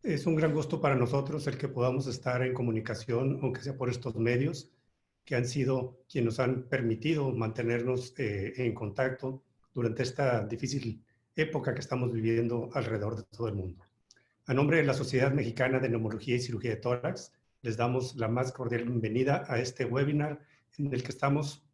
Es un gran gusto para nosotros el que podamos estar en comunicación, aunque sea por estos medios, que han sido quienes nos han permitido mantenernos en contacto durante esta difícil época que estamos viviendo alrededor de todo el mundo. A nombre de la Sociedad Mexicana de Neumología y Cirugía de Tórax, les damos la más cordial bienvenida a este webinar en el que estamos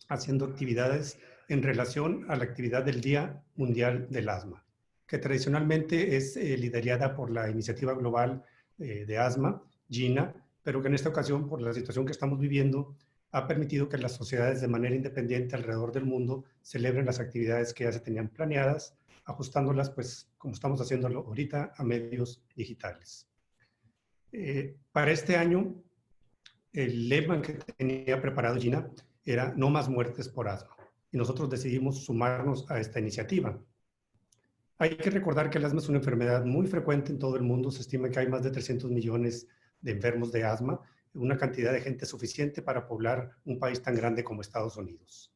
haciendo actividades en relación a la actividad del Día Mundial del Asma, que tradicionalmente es liderada por la Iniciativa Global de Asma, GINA, pero que en esta ocasión, por la situación que estamos viviendo, ha permitido que las sociedades de manera independiente alrededor del mundo celebren las actividades que ya se tenían planeadas, ajustándolas, pues, como estamos haciéndolo ahorita, a medios digitales. Para este año, el lema que tenía preparado GINA era "No más muertes por asma", y nosotros decidimos sumarnos a esta iniciativa. Hay que recordar que el asma es una enfermedad muy frecuente en todo el mundo. Se estima que hay más de 300 millones de enfermos de asma, una cantidad de gente suficiente para poblar un país tan grande como Estados Unidos.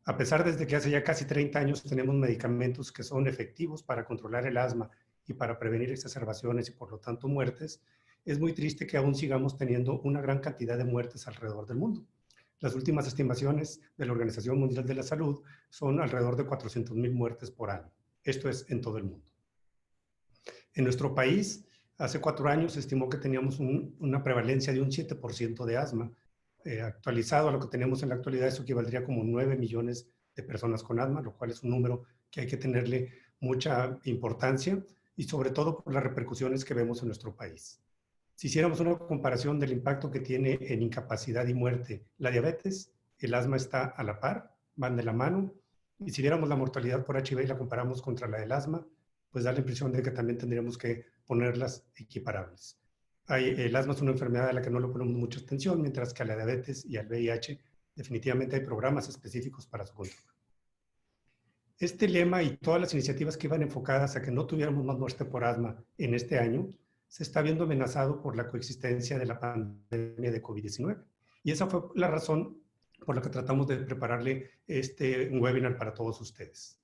A pesar de que hace ya casi 30 años tenemos medicamentos que son efectivos para controlar el asma y para prevenir exacerbaciones y por lo tanto muertes, es muy triste que aún sigamos teniendo una gran cantidad de muertes alrededor del mundo. Las últimas estimaciones de la Organización Mundial de la Salud son alrededor de 400,000 muertes por año. Esto es en todo el mundo. En nuestro país, hace 4 años se estimó que teníamos una prevalencia de un 7% de asma. Actualizado a lo que tenemos en la actualidad, eso equivaldría como 9 millones de personas con asma, lo cual es un número que hay que tenerle mucha importancia y sobre todo por las repercusiones que vemos en nuestro país. Si hiciéramos una comparación del impacto que tiene en incapacidad y muerte la diabetes, el asma está a la par, van de la mano, y si viéramos la mortalidad por HIV y la comparamos contra la del asma, pues da la impresión de que también tendríamos que ponerlas equiparables. El asma es una enfermedad a la que no le ponemos mucha atención, mientras que a la diabetes y al VIH definitivamente hay programas específicos para su control. Este lema y todas las iniciativas que iban enfocadas a que no tuviéramos más muerte por asma en este año, se está viendo amenazado por la coexistencia de la pandemia de COVID-19. Y esa fue la razón por la que tratamos de prepararle este webinar para todos ustedes.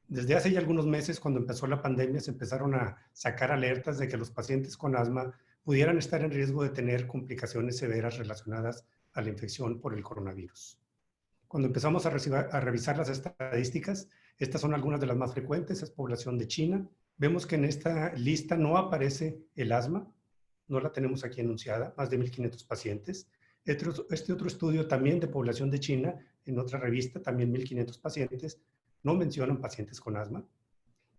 Desde hace ya algunos meses, cuando empezó la pandemia, se empezaron a sacar alertas de que los pacientes con asma pudieran estar en riesgo de tener complicaciones severas relacionadas a la infección por el coronavirus. Cuando empezamos a revisar las estadísticas, estas son algunas de las más frecuentes, es población de China. Vemos que en esta lista no aparece el asma, no la tenemos aquí enunciada, más de 1,500 pacientes. Este otro estudio también de población de China, en otra revista, también 1,500 pacientes, no mencionan pacientes con asma.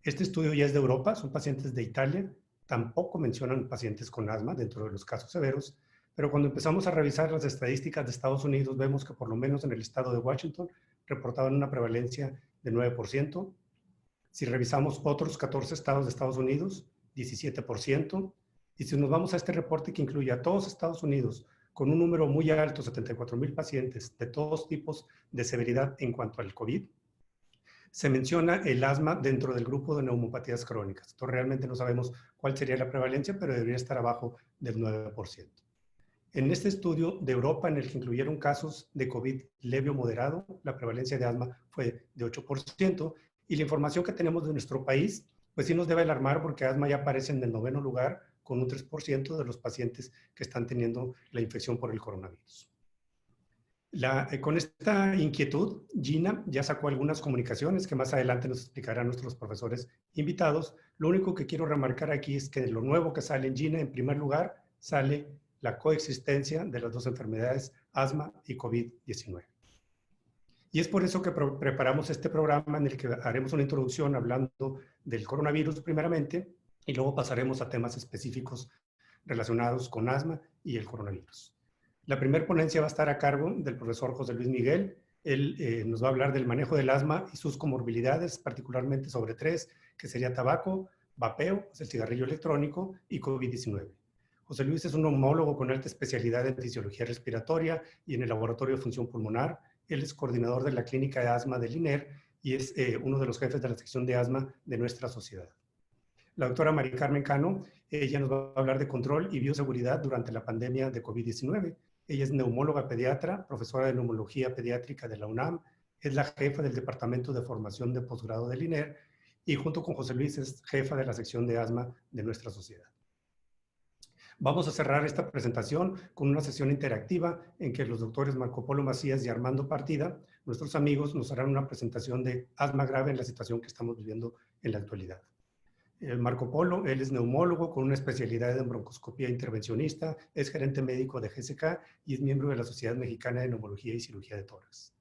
Este estudio ya es de Europa, son pacientes de Italia, tampoco mencionan pacientes con asma dentro de los casos severos, pero cuando empezamos a revisar las estadísticas de Estados Unidos, vemos que por lo menos en el estado de Washington reportaban una prevalencia de 9%. Si revisamos otros 14 estados de Estados Unidos, 17%. Y si nos vamos a este reporte que incluye a todos Estados Unidos, con un número muy alto, 74,000 pacientes de todos tipos de severidad en cuanto al COVID, se menciona el asma dentro del grupo de neumopatías crónicas. Entonces realmente no sabemos cuál sería la prevalencia, pero debería estar abajo del 9%. En este estudio de Europa, en el que incluyeron casos de COVID leve o moderado, la prevalencia de asma fue de 8%, y la información que tenemos de nuestro país, pues sí nos debe alarmar porque asma ya aparece en el 9º lugar, con un 3% de los pacientes que están teniendo la infección por el coronavirus. Con esta inquietud, GINA ya sacó algunas comunicaciones que más adelante nos explicarán nuestros profesores invitados. Lo único que quiero remarcar aquí es que lo nuevo que sale en GINA, en primer lugar, sale la coexistencia de las dos enfermedades, asma y COVID-19. Y es por eso que preparamos este programa en el que haremos una introducción hablando del coronavirus primeramente y luego pasaremos a temas específicos relacionados con asma y el coronavirus. La primera ponencia va a estar a cargo del profesor José Luis Miguel. Él nos va a hablar del manejo del asma y sus comorbilidades, particularmente sobre 3, que sería tabaco, vapeo, el cigarrillo electrónico, y COVID-19. José Luis es un neumólogo con alta especialidad en fisiología respiratoria y en el laboratorio de función pulmonar. Él es coordinador de la clínica de asma del INER y es uno de los jefes de la sección de asma de nuestra sociedad. La doctora Mari Carmen Cano, ella nos va a hablar de control y bioseguridad durante la pandemia de COVID-19. Ella es neumóloga pediatra, profesora de neumología pediátrica de la UNAM, es la jefa del Departamento de Formación de Posgrado del INER y junto con José Luis es jefa de la sección de asma de nuestra sociedad. Vamos a cerrar esta presentación con una sesión interactiva en que los doctores Marco Polo Macías y Armando Partida, nuestros amigos, nos harán una presentación de asma grave en la situación que estamos viviendo en la actualidad. Marco Polo, él es neumólogo con una especialidad en broncoscopía intervencionista, es gerente médico de GSK y es miembro de la Sociedad Mexicana de Neumología y Cirugía de Tórax.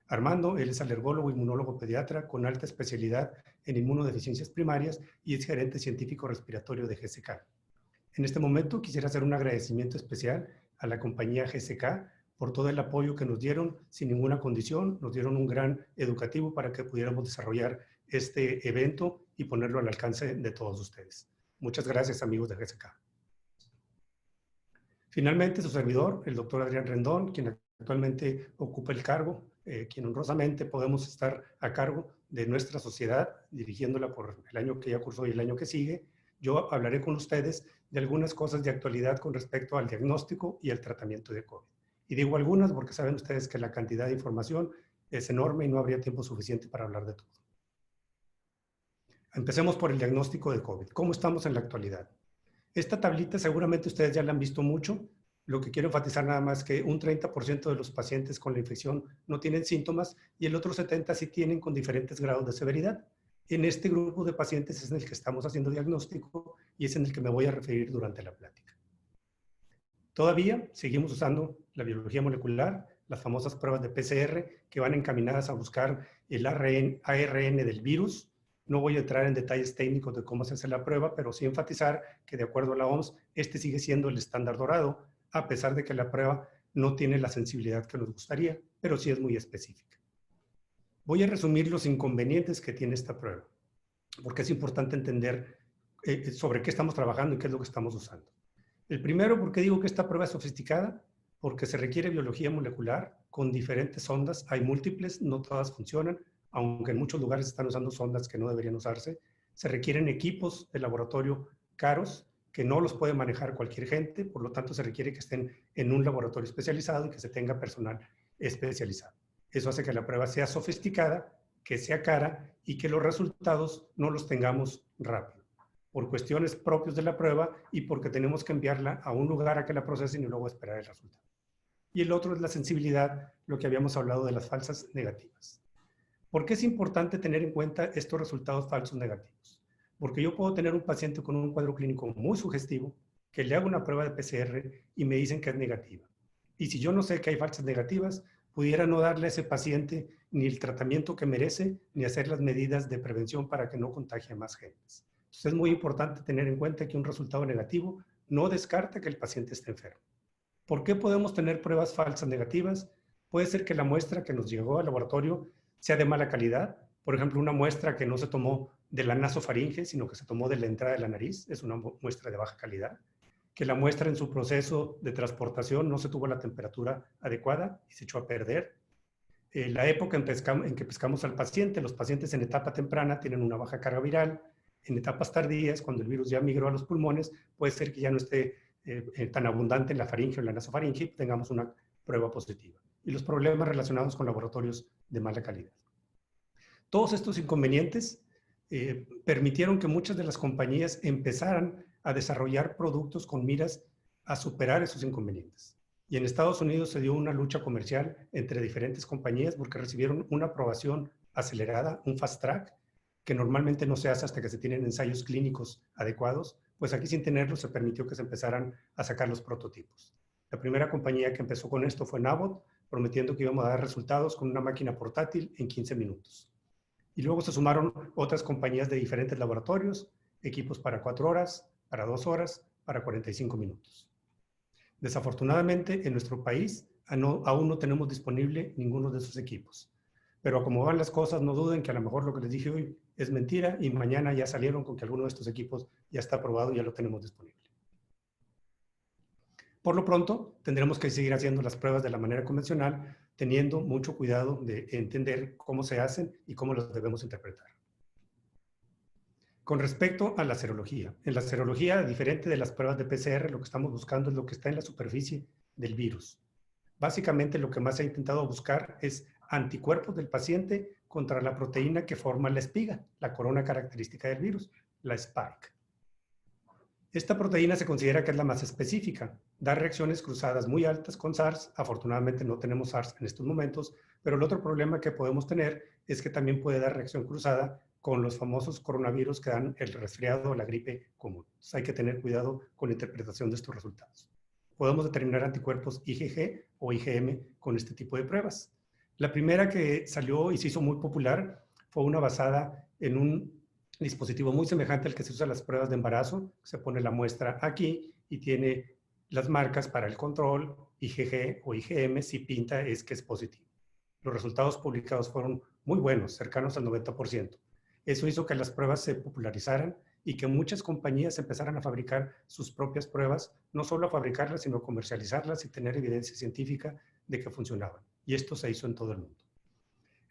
Armando, él es alergólogo e inmunólogo pediatra con alta especialidad en inmunodeficiencias primarias y es gerente científico respiratorio de GSK. En este momento quisiera hacer un agradecimiento especial a la compañía GSK por todo el apoyo que nos dieron sin ninguna condición, nos dieron un gran educativo para que pudiéramos desarrollar este evento y ponerlo al alcance de todos ustedes. Muchas gracias, amigos de GSK. Finalmente, su servidor, el doctor Adrián Rendón, quien actualmente ocupa el cargo, quien honrosamente podemos estar a cargo de nuestra sociedad, dirigiéndola por el año que ya cursó y el año que sigue. Yo hablaré con ustedes de algunas cosas de actualidad con respecto al diagnóstico y al tratamiento de COVID. Y digo algunas porque saben ustedes que la cantidad de información es enorme y no habría tiempo suficiente para hablar de todo. Empecemos por el diagnóstico de COVID. ¿Cómo estamos en la actualidad? Esta tablita seguramente ustedes ya la han visto mucho. Lo que quiero enfatizar nada más es que un 30% de los pacientes con la infección no tienen síntomas y el otro 70% sí tienen con diferentes grados de severidad. En este grupo de pacientes es en el que estamos haciendo diagnóstico y es en el que me voy a referir durante la plática. Todavía seguimos usando la biología molecular, las famosas pruebas de PCR que van encaminadas a buscar el ARN del virus. No voy a entrar en detalles técnicos de cómo se hace la prueba, pero sí enfatizar que de acuerdo a la OMS, este sigue siendo el estándar dorado, a pesar de que la prueba no tiene la sensibilidad que nos gustaría, pero sí es muy específica. Voy a resumir los inconvenientes que tiene esta prueba, porque es importante entender sobre qué estamos trabajando y qué es lo que estamos usando. El primero, ¿por qué digo que esta prueba es sofisticada? Porque se requiere biología molecular con diferentes sondas. Hay múltiples, no todas funcionan, aunque en muchos lugares están usando sondas que no deberían usarse. Se requieren equipos de laboratorio caros que no los puede manejar cualquier gente, por lo tanto se requiere que estén en un laboratorio especializado y que se tenga personal especializado. Eso hace que la prueba sea sofisticada, que sea cara y que los resultados no los tengamos rápido, por cuestiones propias de la prueba y porque tenemos que enviarla a un lugar a que la procesen y luego esperar el resultado. Y el otro es la sensibilidad, lo que habíamos hablado de las falsas negativas. ¿Por qué es importante tener en cuenta estos resultados falsos negativos? Porque yo puedo tener un paciente con un cuadro clínico muy sugestivo, que le hago una prueba de PCR y me dicen que es negativa. Y si yo no sé que hay falsas negativas, pudiera no darle a ese paciente ni el tratamiento que merece, ni hacer las medidas de prevención para que no contagie a más gentes. Entonces es muy importante tener en cuenta que un resultado negativo no descarta que el paciente esté enfermo. ¿Por qué podemos tener pruebas falsas negativas? Puede ser que la muestra que nos llegó al laboratorio sea de mala calidad. Por ejemplo, una muestra que no se tomó de la nasofaringe, sino que se tomó de la entrada de la nariz, es una muestra de baja calidad. Que la muestra en su proceso de transportación no se tuvo la temperatura adecuada y se echó a perder. La época en que pescamos al paciente, los pacientes en etapa temprana tienen una baja carga viral. En etapas tardías, cuando el virus ya migró a los pulmones, puede ser que ya no esté tan abundante en la faringe o en la nasofaringe y tengamos una prueba positiva. Y los problemas relacionados con laboratorios de mala calidad. Todos estos inconvenientes permitieron que muchas de las compañías empezaran a desarrollar productos con miras a superar esos inconvenientes. Y en Estados Unidos se dio una lucha comercial entre diferentes compañías porque recibieron una aprobación acelerada, un fast track, que normalmente no se hace hasta que se tienen ensayos clínicos adecuados. Pues aquí sin tenerlo se permitió que se empezaran a sacar los prototipos. La primera compañía que empezó con esto fue Abbott, prometiendo que íbamos a dar resultados con una máquina portátil en 15 minutos. Y luego se sumaron otras compañías de diferentes laboratorios, equipos para 4 horas, para 2 horas, para 45 minutos. Desafortunadamente, en nuestro país aún no tenemos disponible ninguno de esos equipos. Pero como van las cosas, no duden que a lo mejor lo que les dije hoy es mentira y mañana ya salieron con que alguno de estos equipos ya está aprobado y ya lo tenemos disponible. Por lo pronto, tendremos que seguir haciendo las pruebas de la manera convencional, teniendo mucho cuidado de entender cómo se hacen y cómo los debemos interpretar. Con respecto a la serología. En la serología, diferente de las pruebas de PCR, lo que estamos buscando es lo que está en la superficie del virus. Básicamente, lo que más se ha intentado buscar es anticuerpos del paciente contra la proteína que forma la espiga, la corona característica del virus, la spike. Esta proteína se considera que es la más específica. Da reacciones cruzadas muy altas con SARS. Afortunadamente no tenemos SARS en estos momentos, pero el otro problema que podemos tener es que también puede dar reacción cruzada con los famosos coronavirus que dan el resfriado o la gripe común. Entonces hay que tener cuidado con la interpretación de estos resultados. Podemos determinar anticuerpos IgG o IgM con este tipo de pruebas. La primera que salió y se hizo muy popular fue una basada en un dispositivo muy semejante al que se usa en las pruebas de embarazo. Se pone la muestra aquí y tiene las marcas para el control, IgG o IgM, si pinta es que es positivo. Los resultados publicados fueron muy buenos, cercanos al 90%. Eso hizo que las pruebas se popularizaran y que muchas compañías empezaran a fabricar sus propias pruebas, no solo a fabricarlas, sino a comercializarlas y tener evidencia científica de que funcionaban. Y esto se hizo en todo el mundo.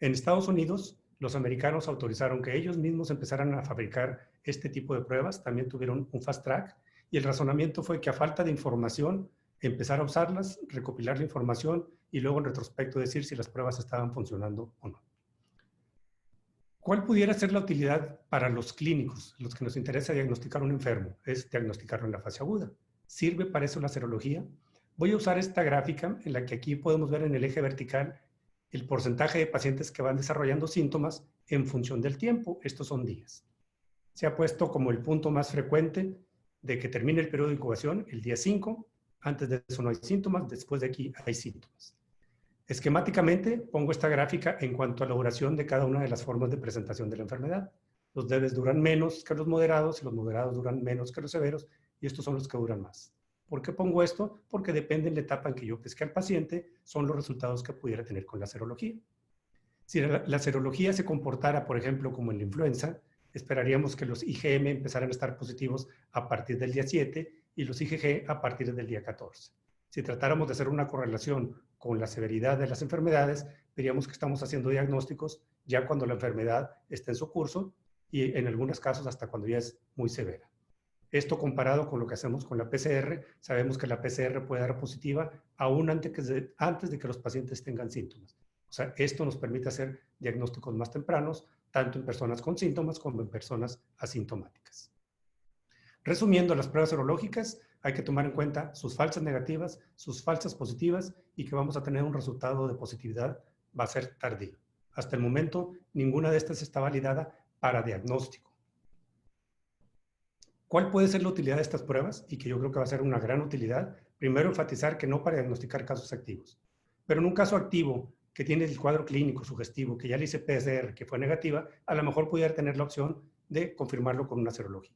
En Estados Unidos, los americanos autorizaron que ellos mismos empezaran a fabricar este tipo de pruebas, también tuvieron un fast track, y el razonamiento fue que a falta de información, empezar a usarlas, recopilar la información y luego en retrospecto decir si las pruebas estaban funcionando o no. ¿Cuál pudiera ser la utilidad para los clínicos, los que nos interesa diagnosticar un enfermo? Es diagnosticarlo en la fase aguda. ¿Sirve para eso la serología? Voy a usar esta gráfica en la que aquí podemos ver en el eje vertical el porcentaje de pacientes que van desarrollando síntomas en función del tiempo. Estos son días. Se ha puesto como el punto más frecuente de que termine el periodo de incubación, el día 5. Antes de eso no hay síntomas, después de aquí hay síntomas. Esquemáticamente pongo esta gráfica en cuanto a la duración de cada una de las formas de presentación de la enfermedad. Los leves duran menos que los moderados y los moderados duran menos que los severos y estos son los que duran más. ¿Por qué pongo esto? Porque depende de la etapa en que yo pesque al paciente, son los resultados que pudiera tener con la serología. Si la serología se comportara, por ejemplo, como en la influenza, esperaríamos que los IgM empezaran a estar positivos a partir del día 7 y los IgG a partir del día 14. Si tratáramos de hacer una correlación con la severidad de las enfermedades, veríamos que estamos haciendo diagnósticos ya cuando la enfermedad está en su curso y en algunos casos hasta cuando ya es muy severa. Esto comparado con lo que hacemos con la PCR, sabemos que la PCR puede dar positiva aún antes de que los pacientes tengan síntomas. O sea, esto nos permite hacer diagnósticos más tempranos, tanto en personas con síntomas como en personas asintomáticas. Resumiendo, las pruebas serológicas hay que tomar en cuenta sus falsas negativas, sus falsas positivas y que vamos a tener un resultado de positividad va a ser tardío. Hasta el momento, ninguna de estas está validada para diagnóstico. ¿Cuál puede ser la utilidad de estas pruebas? Y que yo creo que va a ser una gran utilidad. Primero, enfatizar que no para diagnosticar casos activos. Pero en un caso activo que tiene el cuadro clínico sugestivo, que ya le hice PCR, que fue negativa, a lo mejor pudiera tener la opción de confirmarlo con una serología.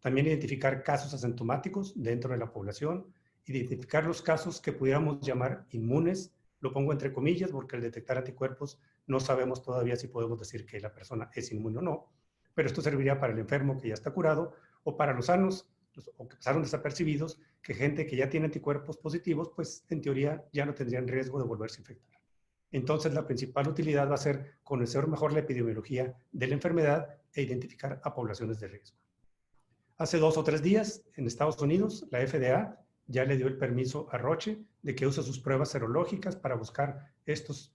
También identificar casos asintomáticos dentro de la población, identificar los casos que pudiéramos llamar inmunes, lo pongo entre comillas porque al detectar anticuerpos no sabemos todavía si podemos decir que la persona es inmune o no, pero esto serviría para el enfermo que ya está curado o para los sanos o que pasaron desapercibidos, que gente que ya tiene anticuerpos positivos, pues en teoría ya no tendrían riesgo de volverse a infectar. Entonces la principal utilidad va a ser conocer mejor la epidemiología de la enfermedad e identificar a poblaciones de riesgo. Hace 2 o 3 días, en Estados Unidos, la FDA ya le dio el permiso a Roche de que use sus pruebas serológicas para buscar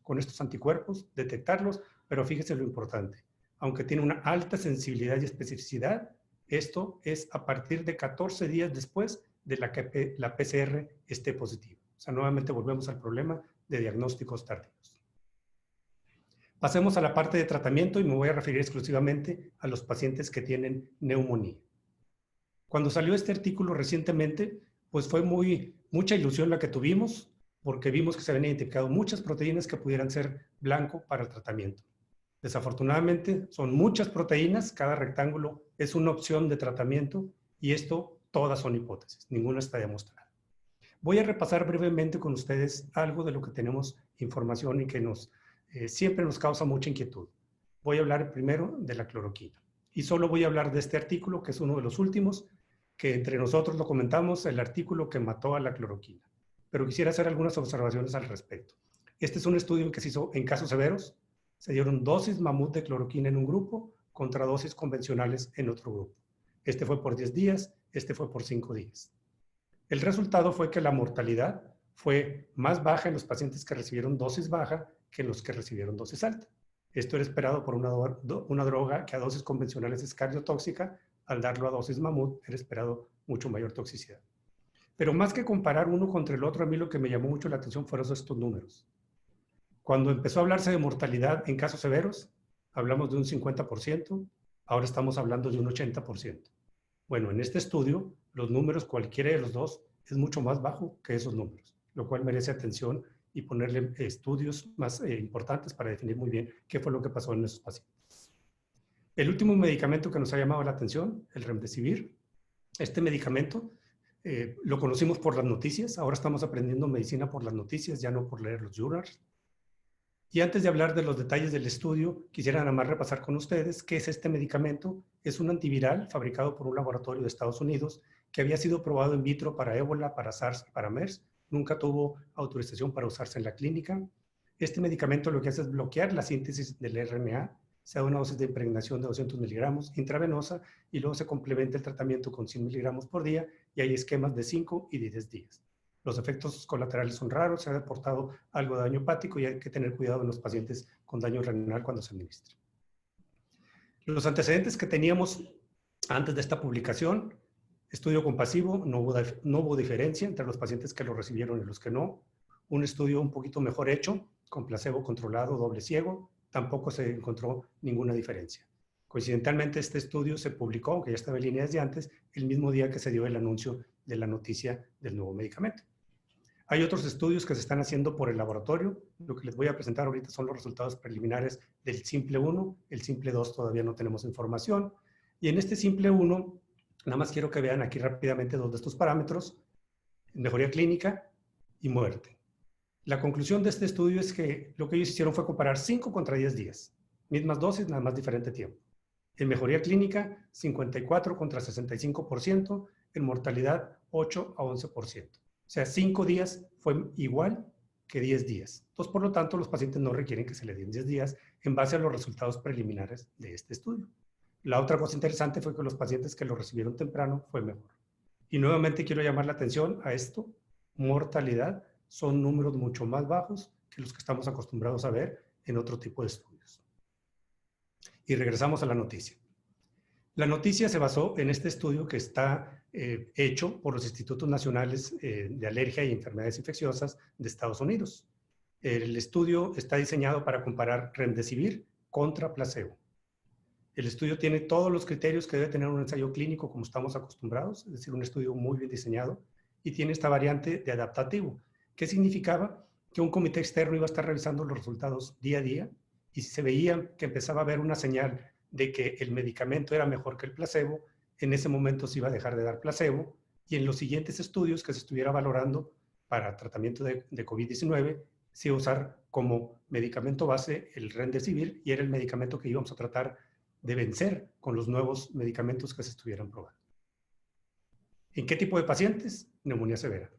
con estos anticuerpos, detectarlos, pero fíjese lo importante. Aunque tiene una alta sensibilidad y especificidad, esto es a partir de 14 días después de que la PCR esté positiva. O sea, nuevamente volvemos al problema de diagnósticos tardíos. Pasemos a la parte de tratamiento y me voy a referir exclusivamente a los pacientes que tienen neumonía. Cuando salió este artículo recientemente, pues fue mucha ilusión la que tuvimos, porque vimos que se habían identificado muchas proteínas que pudieran ser blanco para el tratamiento. Desafortunadamente, son muchas proteínas, cada rectángulo es una opción de tratamiento y esto todas son hipótesis, ninguna está demostrada. Voy a repasar brevemente con ustedes algo de lo que tenemos información y que siempre nos causa mucha inquietud. Voy a hablar primero de la cloroquina y solo voy a hablar de este artículo que es uno de los últimos, que entre nosotros lo comentamos, el artículo que mató a la cloroquina. Pero quisiera hacer algunas observaciones al respecto. Este es un estudio que se hizo en casos severos. Se dieron dosis mamut de cloroquina en un grupo contra dosis convencionales en otro grupo. Este fue por 10 días, este fue por 5 días. El resultado fue que la mortalidad fue más baja en los pacientes que recibieron dosis baja que en los que recibieron dosis alta. Esto era esperado por una droga que a dosis convencionales es cardiotóxica, al darlo a dosis mamut era esperado mucho mayor toxicidad. Pero más que comparar uno contra el otro, a mí lo que me llamó mucho la atención fueron estos números. Cuando empezó a hablarse de mortalidad en casos severos, hablamos de un 50%, ahora estamos hablando de un 80%. Bueno, en este estudio, los números, cualquiera de los dos, es mucho más bajo que esos números, lo cual merece atención y ponerle estudios más importantes para definir muy bien qué fue lo que pasó en esos pacientes. El último medicamento que nos ha llamado la atención, el Remdesivir. Este medicamento lo conocimos por las noticias, ahora estamos aprendiendo medicina por las noticias, ya no por leer los journals. Y antes de hablar de los detalles del estudio, quisiera nada más repasar con ustedes qué es este medicamento. Es un antiviral fabricado por un laboratorio de Estados Unidos que había sido probado in vitro para ébola, para SARS y para MERS. Nunca tuvo autorización para usarse en la clínica. Este medicamento lo que hace es bloquear la síntesis del RNA. Se da una dosis de impregnación de 200 miligramos intravenosa y luego se complementa el tratamiento con 100 miligramos por día y hay esquemas de 5 y de 10 días. Los efectos colaterales son raros, se ha reportado algo de daño hepático y hay que tener cuidado en los pacientes con daño renal cuando se administra. Los antecedentes que teníamos antes de esta publicación, estudio compasivo, no hubo diferencia entre los pacientes que lo recibieron y los que no. Un estudio un poquito mejor hecho, con placebo controlado, doble ciego, tampoco se encontró ninguna diferencia. Coincidentalmente, este estudio se publicó, aunque ya estaba en línea desde antes, el mismo día que se dio el anuncio de la noticia del nuevo medicamento. Hay otros estudios que se están haciendo por el laboratorio. Lo que les voy a presentar ahorita son los resultados preliminares del Simple 1. El Simple 2 todavía no tenemos información. Y en este Simple 1, nada más quiero que vean aquí rápidamente dos de estos parámetros: mejoría clínica y muerte. La conclusión de este estudio es que lo que ellos hicieron fue comparar 5 contra 10 días. Mismas dosis, nada más diferente tiempo. En mejoría clínica, 54 contra 65%. En mortalidad, 8 a 11%. O sea, 5 días fue igual que 10 días. Entonces, por lo tanto, los pacientes no requieren que se le den 10 días en base a los resultados preliminares de este estudio. La otra cosa interesante fue que los pacientes que lo recibieron temprano fue mejor. Y nuevamente quiero llamar la atención a esto. Mortalidad son números mucho más bajos que los que estamos acostumbrados a ver en otro tipo de estudios. Y regresamos a la noticia. La noticia se basó en este estudio que está hecho por los Institutos Nacionales de Alergia y Enfermedades Infecciosas de Estados Unidos. El estudio está diseñado para comparar Remdesivir contra placebo. El estudio tiene todos los criterios que debe tener un ensayo clínico como estamos acostumbrados, es decir, un estudio muy bien diseñado, y tiene esta variante de adaptativo, que significaba que un comité externo iba a estar revisando los resultados día a día, y si se veía que empezaba a haber una señal de que el medicamento era mejor que el placebo, en ese momento se iba a dejar de dar placebo, y en los siguientes estudios que se estuviera valorando para tratamiento de COVID-19, se iba a usar como medicamento base el Remdesivir, y era el medicamento que íbamos a tratar de vencer con los nuevos medicamentos que se estuvieran probando. ¿En qué tipo de pacientes? Neumonía severa.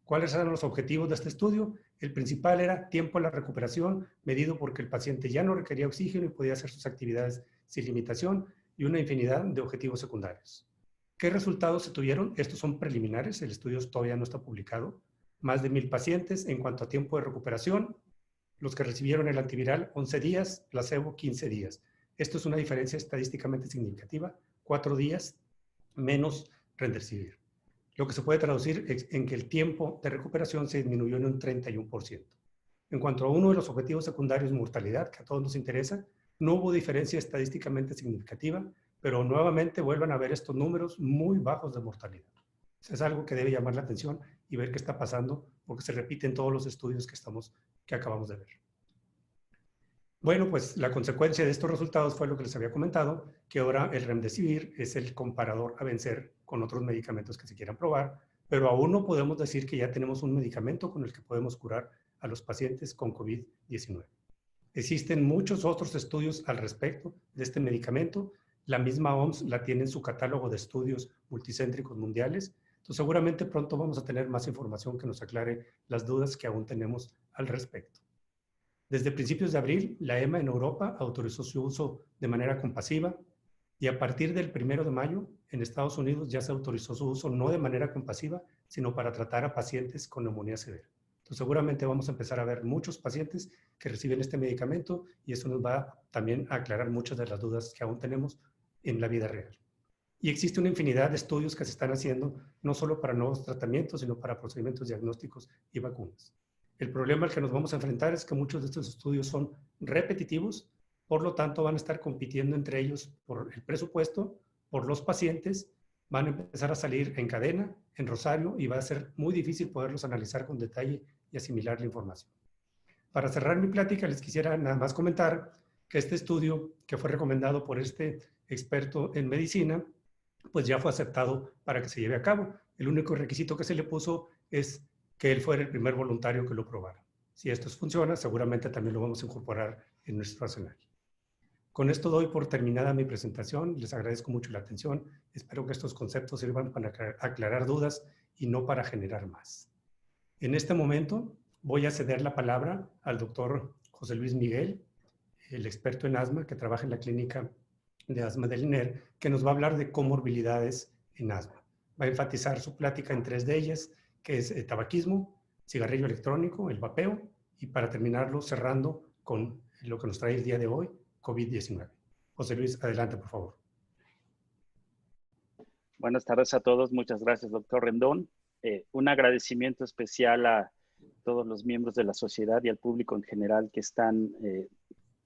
¿Cuáles eran los objetivos de este estudio? El principal era tiempo a la recuperación, medido porque el paciente ya no requería oxígeno y podía hacer sus actividades sin limitación, y una infinidad de objetivos secundarios. ¿Qué resultados se tuvieron? Estos son preliminares, el estudio todavía no está publicado. Más de 1,000 pacientes en cuanto a tiempo de recuperación. Los que recibieron el antiviral, 11 días, placebo, 15 días. Esto es una diferencia estadísticamente significativa, 4 días menos Remdesivir. Lo que se puede traducir en que el tiempo de recuperación se disminuyó en un 31%. En cuanto a uno de los objetivos secundarios, mortalidad, que a todos nos interesa, no hubo diferencia estadísticamente significativa, pero nuevamente vuelvan a ver estos números muy bajos de mortalidad. Es algo que debe llamar la atención y ver qué está pasando, porque se repiten todos los estudios que acabamos de ver. Bueno, pues la consecuencia de estos resultados fue lo que les había comentado, que ahora el Remdesivir es el comparador a vencer con otros medicamentos que se quieran probar, pero aún no podemos decir que ya tenemos un medicamento con el que podemos curar a los pacientes con COVID-19. Existen muchos otros estudios al respecto de este medicamento. La misma OMS la tiene en su catálogo de estudios multicéntricos mundiales. Entonces, seguramente pronto vamos a tener más información que nos aclare las dudas que aún tenemos al respecto. Desde principios de abril, la EMA en Europa autorizó su uso de manera compasiva, y a partir del 1 de mayo, en Estados Unidos ya se autorizó su uso no de manera compasiva, sino para tratar a pacientes con neumonía severa. Entonces, seguramente vamos a empezar a ver muchos pacientes que reciben este medicamento, y eso nos va también a aclarar muchas de las dudas que aún tenemos en la vida real. Y existe una infinidad de estudios que se están haciendo, no solo para nuevos tratamientos, sino para procedimientos diagnósticos y vacunas. El problema al que nos vamos a enfrentar es que muchos de estos estudios son repetitivos, por lo tanto van a estar compitiendo entre ellos por el presupuesto, por los pacientes, van a empezar a salir en cadena, en rosario, y va a ser muy difícil poderlos analizar con detalle y asimilar la información. Para cerrar mi plática, les quisiera nada más comentar que este estudio, que fue recomendado por este experto en medicina, pues ya fue aceptado para que se lleve a cabo. El único requisito que se le puso es que él fuera el primer voluntario que lo probara. Si esto funciona, seguramente también lo vamos a incorporar en nuestro arsenal. Con esto doy por terminada mi presentación. Les agradezco mucho la atención. Espero que estos conceptos sirvan para aclarar dudas y no para generar más. En este momento voy a ceder la palabra al doctor José Luis Miguel, el experto en asma que trabaja en la clínica de asma del INER, que nos va a hablar de comorbilidades en asma. Va a enfatizar su plática en 3 de ellas, que es tabaquismo, cigarrillo electrónico, el vapeo, y para terminarlo cerrando con lo que nos trae el día de hoy, COVID-19. José Luis, adelante, por favor. Buenas tardes a todos. Muchas gracias, doctor Rendón. Un agradecimiento especial a todos los miembros de la sociedad y al público en general que están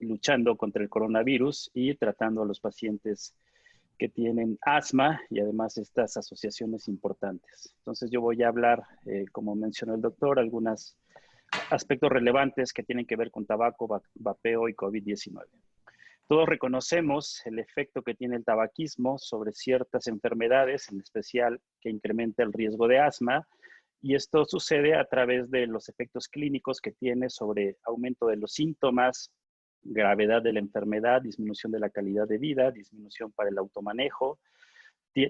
luchando contra el coronavirus y tratando a los pacientes que tienen asma y además estas asociaciones importantes. Entonces yo voy a hablar, como mencionó el doctor, algunos aspectos relevantes que tienen que ver con tabaco, vapeo y COVID-19. Todos reconocemos el efecto que tiene el tabaquismo sobre ciertas enfermedades, en especial que incrementa el riesgo de asma, y esto sucede a través de los efectos clínicos que tiene sobre aumento de los síntomas, gravedad de la enfermedad, disminución de la calidad de vida, disminución para el automanejo,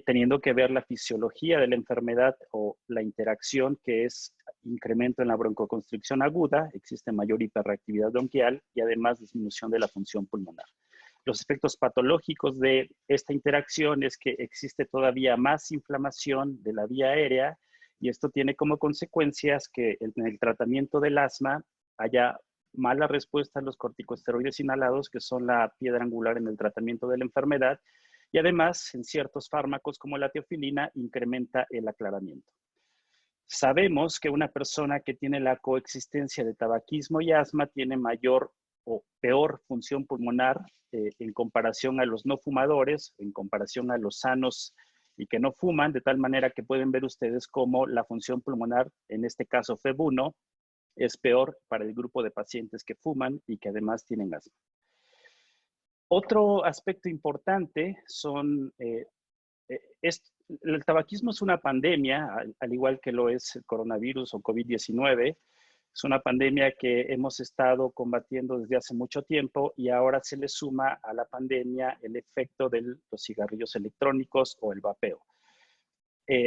teniendo que ver la fisiología de la enfermedad o la interacción que es incremento en la broncoconstricción aguda, existe mayor hiperreactividad bronquial y además disminución de la función pulmonar. Los efectos patológicos de esta interacción es que existe todavía más inflamación de la vía aérea y esto tiene como consecuencias que en el tratamiento del asma haya mala respuesta a los corticosteroides inhalados, que son la piedra angular en el tratamiento de la enfermedad, y además en ciertos fármacos como la teofilina incrementa el aclaramiento. Sabemos que una persona que tiene la coexistencia de tabaquismo y asma tiene mayor o peor función pulmonar en comparación a los no fumadores, en comparación a los sanos y que no fuman, de tal manera que pueden ver ustedes cómo la función pulmonar, en este caso FEB1, es peor para el grupo de pacientes que fuman y que además tienen asma. Otro aspecto importante son, el tabaquismo es una pandemia, al igual que lo es el coronavirus o COVID-19. Es una pandemia que hemos estado combatiendo desde hace mucho tiempo y ahora se le suma a la pandemia el efecto de los cigarrillos electrónicos o el vapeo.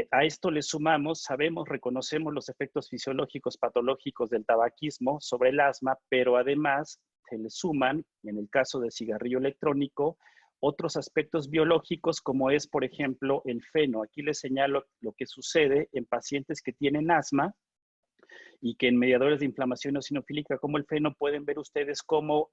A esto le sumamos, sabemos, reconocemos los efectos fisiológicos patológicos del tabaquismo sobre el asma, pero además se le suman, en el caso del cigarrillo electrónico, otros aspectos biológicos como es, por ejemplo, el feno. Aquí les señalo lo que sucede en pacientes que tienen asma y que en mediadores de inflamación eosinofílica como el feno pueden ver ustedes cómo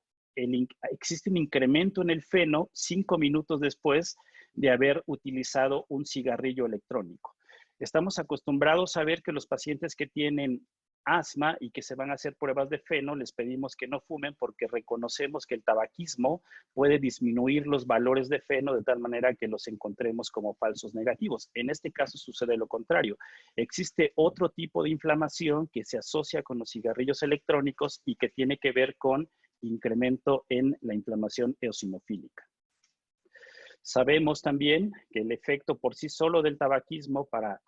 existe un incremento en el feno 5 minutos después de haber utilizado un cigarrillo electrónico. Estamos acostumbrados a ver que los pacientes que tienen asma y que se van a hacer pruebas de feno, les pedimos que no fumen porque reconocemos que el tabaquismo puede disminuir los valores de feno de tal manera que los encontremos como falsos negativos. En este caso sucede lo contrario. Existe otro tipo de inflamación que se asocia con los cigarrillos electrónicos y que tiene que ver con incremento en la inflamación eosinofílica. Sabemos también que el efecto por sí solo del tabaquismo para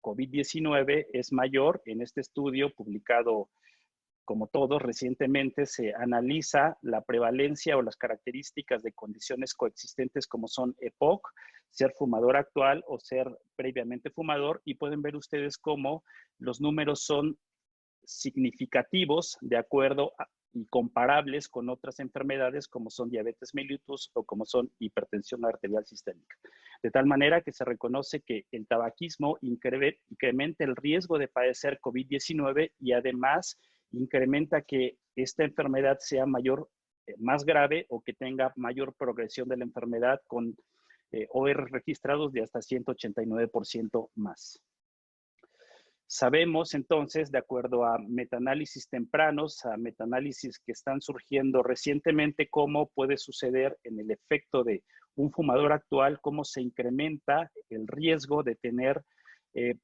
COVID-19 es mayor. En este estudio publicado, como todos, recientemente se analiza la prevalencia o las características de condiciones coexistentes como son EPOC, ser fumador actual o ser previamente fumador, y pueden ver ustedes cómo los números son significativos de acuerdo y comparables con otras enfermedades como son diabetes mellitus o como son hipertensión arterial sistémica. De tal manera que se reconoce que el tabaquismo incrementa el riesgo de padecer COVID-19 y además incrementa que esta enfermedad sea más grave o que tenga mayor progresión de la enfermedad con OR registrados de hasta 189% más. Sabemos entonces, de acuerdo a metaanálisis tempranos, a metaanálisis que están surgiendo recientemente, cómo puede suceder en el efecto de un fumador actual, cómo se incrementa el riesgo de tener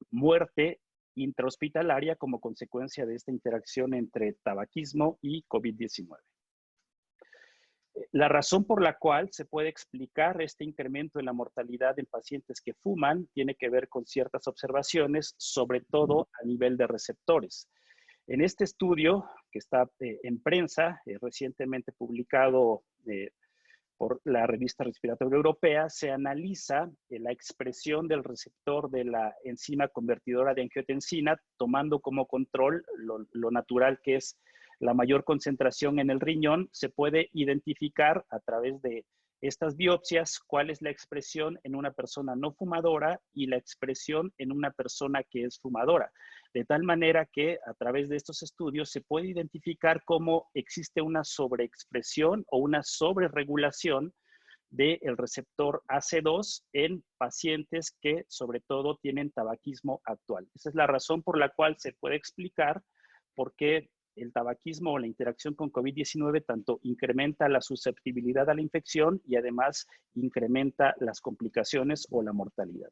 muerte intrahospitalaria como consecuencia de esta interacción entre tabaquismo y COVID-19. La razón por la cual se puede explicar este incremento en la mortalidad en pacientes que fuman tiene que ver con ciertas observaciones, sobre todo a nivel de receptores. En este estudio, que está en prensa, recientemente publicado por la Revista Respiratoria Europea, se analiza la expresión del receptor de la enzima convertidora de angiotensina, tomando como control lo natural que es la mayor concentración en el riñón. Se puede identificar a través de estas biopsias cuál es la expresión en una persona no fumadora y la expresión en una persona que es fumadora. De tal manera que a través de estos estudios se puede identificar cómo existe una sobreexpresión o una sobreregulación del receptor AC2 en pacientes que sobre todo tienen tabaquismo actual. Esa es la razón por la cual se puede explicar por qué el tabaquismo o la interacción con COVID-19 tanto incrementa la susceptibilidad a la infección y además incrementa las complicaciones o la mortalidad.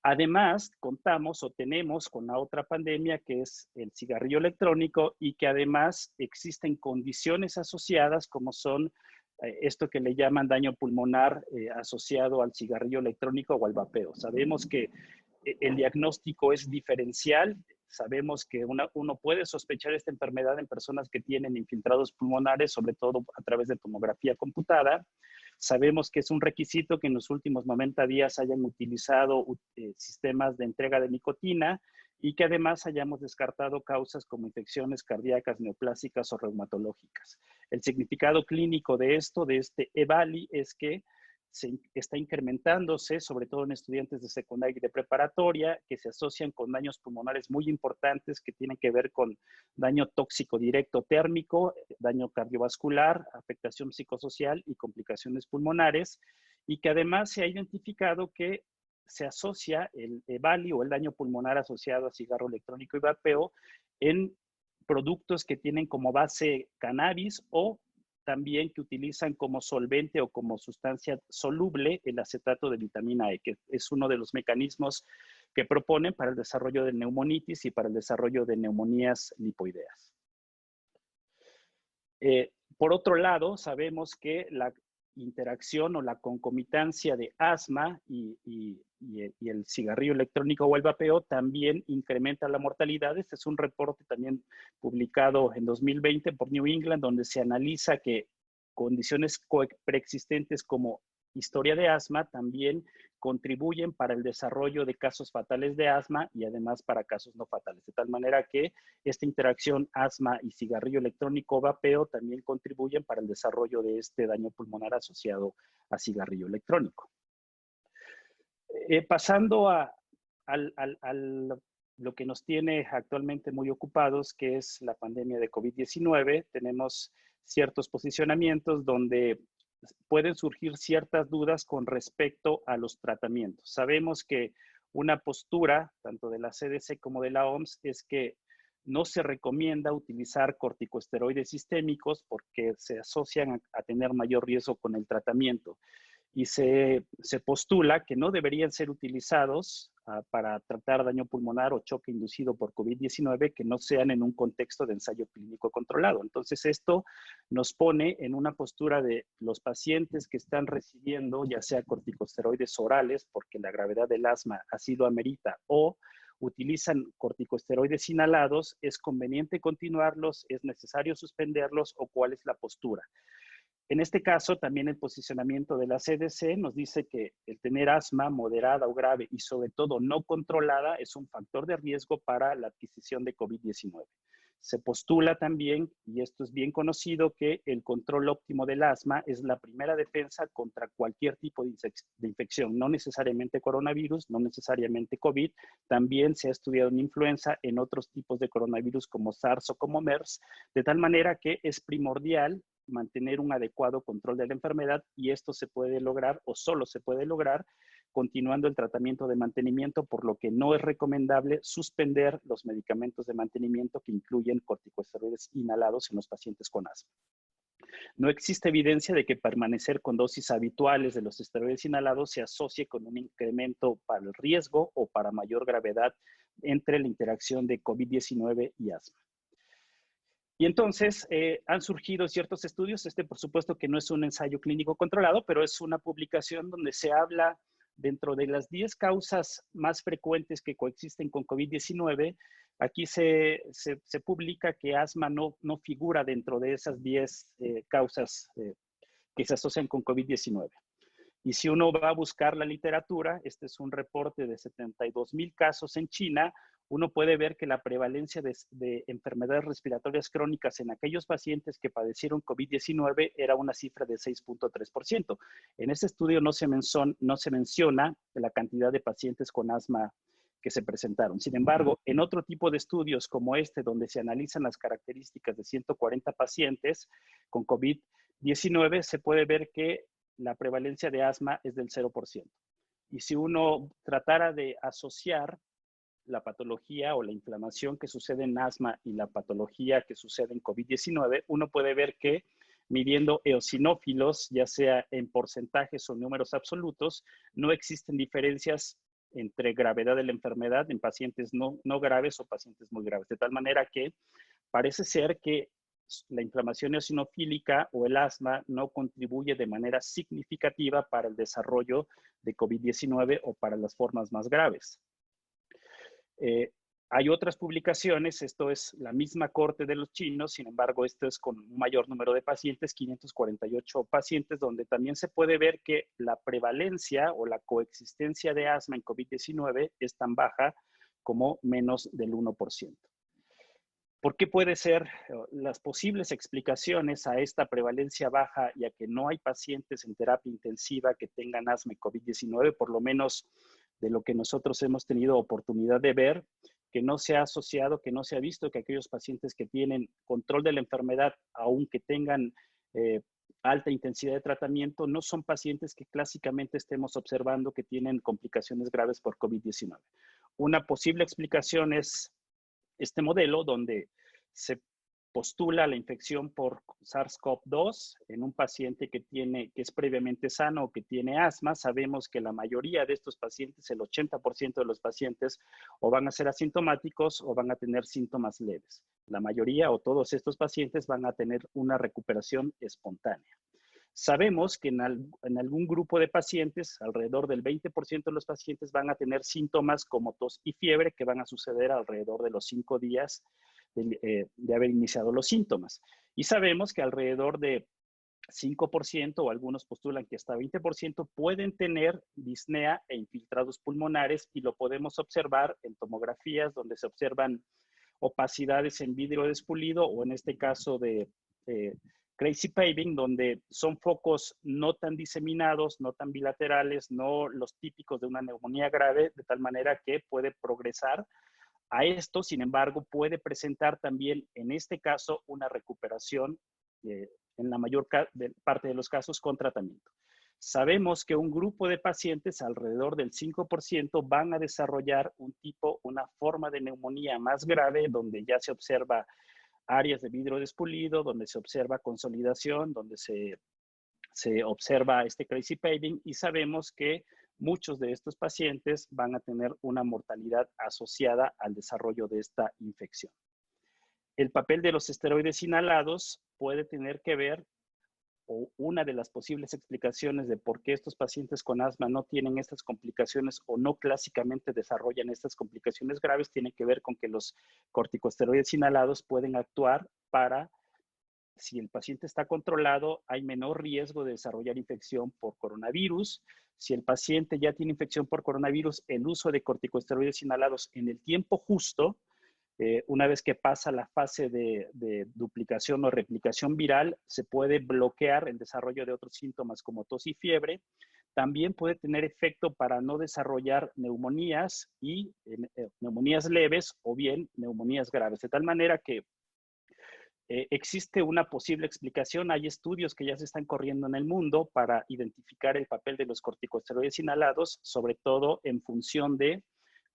Además, contamos o tenemos con la otra pandemia que es el cigarrillo electrónico y que además existen condiciones asociadas como son esto que le llaman daño pulmonar asociado al cigarrillo electrónico o al vapeo. Sabemos que el diagnóstico es diferencial. Sabemos que uno puede sospechar esta enfermedad en personas que tienen infiltrados pulmonares, sobre todo a través de tomografía computada. Sabemos que es un requisito que en los últimos 90 días hayan utilizado sistemas de entrega de nicotina y que además hayamos descartado causas como infecciones cardíacas, neoplásicas o reumatológicas. El significado clínico de esto, de este EVALI, es que está incrementándose, sobre todo en estudiantes de secundaria y de preparatoria, que se asocian con daños pulmonares muy importantes que tienen que ver con daño tóxico directo térmico, daño cardiovascular, afectación psicosocial y complicaciones pulmonares, y que además se ha identificado que se asocia el EVALI o el daño pulmonar asociado a cigarro electrónico y vapeo en productos que tienen como base cannabis o también que utilizan como solvente o como sustancia soluble el acetato de vitamina E, que es uno de los mecanismos que proponen para el desarrollo de neumonitis y para el desarrollo de neumonías lipoideas. Por otro lado, sabemos que la interacción o la concomitancia de asma y el cigarrillo electrónico o el vapeo también incrementa la mortalidad. Este es un reporte también publicado en 2020 por New England, donde se analiza que condiciones preexistentes como historia de asma también contribuyen para el desarrollo de casos fatales de asma y además para casos no fatales. De tal manera que esta interacción asma y cigarrillo electrónico o vapeo también contribuyen para el desarrollo de este daño pulmonar asociado a cigarrillo electrónico. Pasando a lo que nos tiene actualmente muy ocupados, que es la pandemia de COVID-19, tenemos ciertos posicionamientos donde pueden surgir ciertas dudas con respecto a los tratamientos. Sabemos que una postura, tanto de la CDC como de la OMS, es que no se recomienda utilizar corticosteroides sistémicos porque se asocian a tener mayor riesgo con el tratamiento. Y se postula que no deberían ser utilizados para tratar daño pulmonar o choque inducido por COVID-19 que no sean en un contexto de ensayo clínico controlado. Entonces, esto nos pone en una postura de los pacientes que están recibiendo ya sea corticosteroides orales, porque la gravedad del asma así lo amerita, o utilizan corticosteroides inhalados, ¿es conveniente continuarlos? ¿Es necesario suspenderlos? ¿O cuál es la postura? En este caso, también el posicionamiento de la CDC nos dice que el tener asma moderada o grave y sobre todo no controlada es un factor de riesgo para la adquisición de COVID-19. Se postula también, y esto es bien conocido, que el control óptimo del asma es la primera defensa contra cualquier tipo de infección, no necesariamente coronavirus, no necesariamente COVID. También se ha estudiado en influenza, en otros tipos de coronavirus como SARS o como MERS, de tal manera que es primordial mantener un adecuado control de la enfermedad, y esto se puede lograr, o solo se puede lograr, continuando el tratamiento de mantenimiento, por lo que no es recomendable suspender los medicamentos de mantenimiento que incluyen corticosteroides inhalados en los pacientes con asma. No existe evidencia de que permanecer con dosis habituales de los esteroides inhalados se asocie con un incremento para el riesgo o para mayor gravedad entre la interacción de COVID-19 y asma. Y entonces han surgido ciertos estudios. Este, por supuesto, que no es un ensayo clínico controlado, pero es una publicación donde se habla dentro de las 10 causas más frecuentes que coexisten con COVID-19. Aquí se publica que asma no figura dentro de esas 10 causas que se asocian con COVID-19. Y si uno va a buscar la literatura, este es un reporte de 72,000 casos en China, uno puede ver que la prevalencia de enfermedades respiratorias crónicas en aquellos pacientes que padecieron COVID-19 era una cifra de 6.3%. En este estudio no se menciona la cantidad de pacientes con asma que se presentaron. Sin embargo, en otro tipo de estudios como este, donde se analizan las características de 140 pacientes con COVID-19, se puede ver que la prevalencia de asma es del 0%. Y si uno tratara de asociar la patología o la inflamación que sucede en asma y la patología que sucede en COVID-19, uno puede ver que midiendo eosinófilos, ya sea en porcentajes o números absolutos, no existen diferencias entre gravedad de la enfermedad en pacientes no graves o pacientes muy graves. De tal manera que parece ser que la inflamación eosinofílica o el asma no contribuye de manera significativa para el desarrollo de COVID-19 o para las formas más graves. Hay otras publicaciones, esto es la misma corte de los chinos, sin embargo, esto es con un mayor número de pacientes, 548 pacientes, donde también se puede ver que la prevalencia o la coexistencia de asma en COVID-19 es tan baja como menos del 1%. ¿Por qué puede ser las posibles explicaciones a esta prevalencia baja y a que no hay pacientes en terapia intensiva que tengan asma y COVID-19? Por lo menos de lo que nosotros hemos tenido oportunidad de ver, que no se ha asociado, que no se ha visto que aquellos pacientes que tienen control de la enfermedad, aunque tengan alta intensidad de tratamiento, no son pacientes que clásicamente estemos observando que tienen complicaciones graves por COVID-19. Una posible explicación es este modelo donde se postula la infección por SARS-CoV-2 en un paciente que es previamente sano o que tiene asma. Sabemos que la mayoría de estos pacientes, el 80% de los pacientes, o van a ser asintomáticos o van a tener síntomas leves. La mayoría o todos estos pacientes van a tener una recuperación espontánea. Sabemos que en algún grupo de pacientes, alrededor del 20% de los pacientes van a tener síntomas como tos y fiebre que van a suceder alrededor de los 5 días de haber iniciado los síntomas. Y sabemos que alrededor de 5% o algunos postulan que hasta 20% pueden tener disnea e infiltrados pulmonares, y lo podemos observar en tomografías donde se observan opacidades en vidrio despulido o en este caso de crazy paving, donde son focos no tan diseminados, no tan bilaterales, no los típicos de una neumonía grave, de tal manera que puede progresar a esto. Sin embargo, puede presentar también en este caso una recuperación en la mayor parte de los casos con tratamiento. Sabemos que un grupo de pacientes, alrededor del 5%, van a desarrollar una forma de neumonía más grave, donde ya se observa áreas de vidrio despulido, donde se observa consolidación, donde se observa este crazy paving, y sabemos que muchos de estos pacientes van a tener una mortalidad asociada al desarrollo de esta infección. El papel de los esteroides inhalados puede tener que ver, o una de las posibles explicaciones de por qué estos pacientes con asma no tienen estas complicaciones o no clásicamente desarrollan estas complicaciones graves, tiene que ver con que los corticosteroides inhalados pueden actuar para, si el paciente está controlado, hay menor riesgo de desarrollar infección por coronavirus. Si el paciente ya tiene infección por coronavirus, el uso de corticosteroides inhalados en el tiempo justo, una vez que pasa la fase de duplicación o replicación viral, se puede bloquear el desarrollo de otros síntomas como tos y fiebre. También puede tener efecto para no desarrollar neumonías y neumonías leves o bien neumonías graves. De tal manera que existe una posible explicación. Hay estudios que ya se están corriendo en el mundo para identificar el papel de los corticosteroides inhalados, sobre todo en función de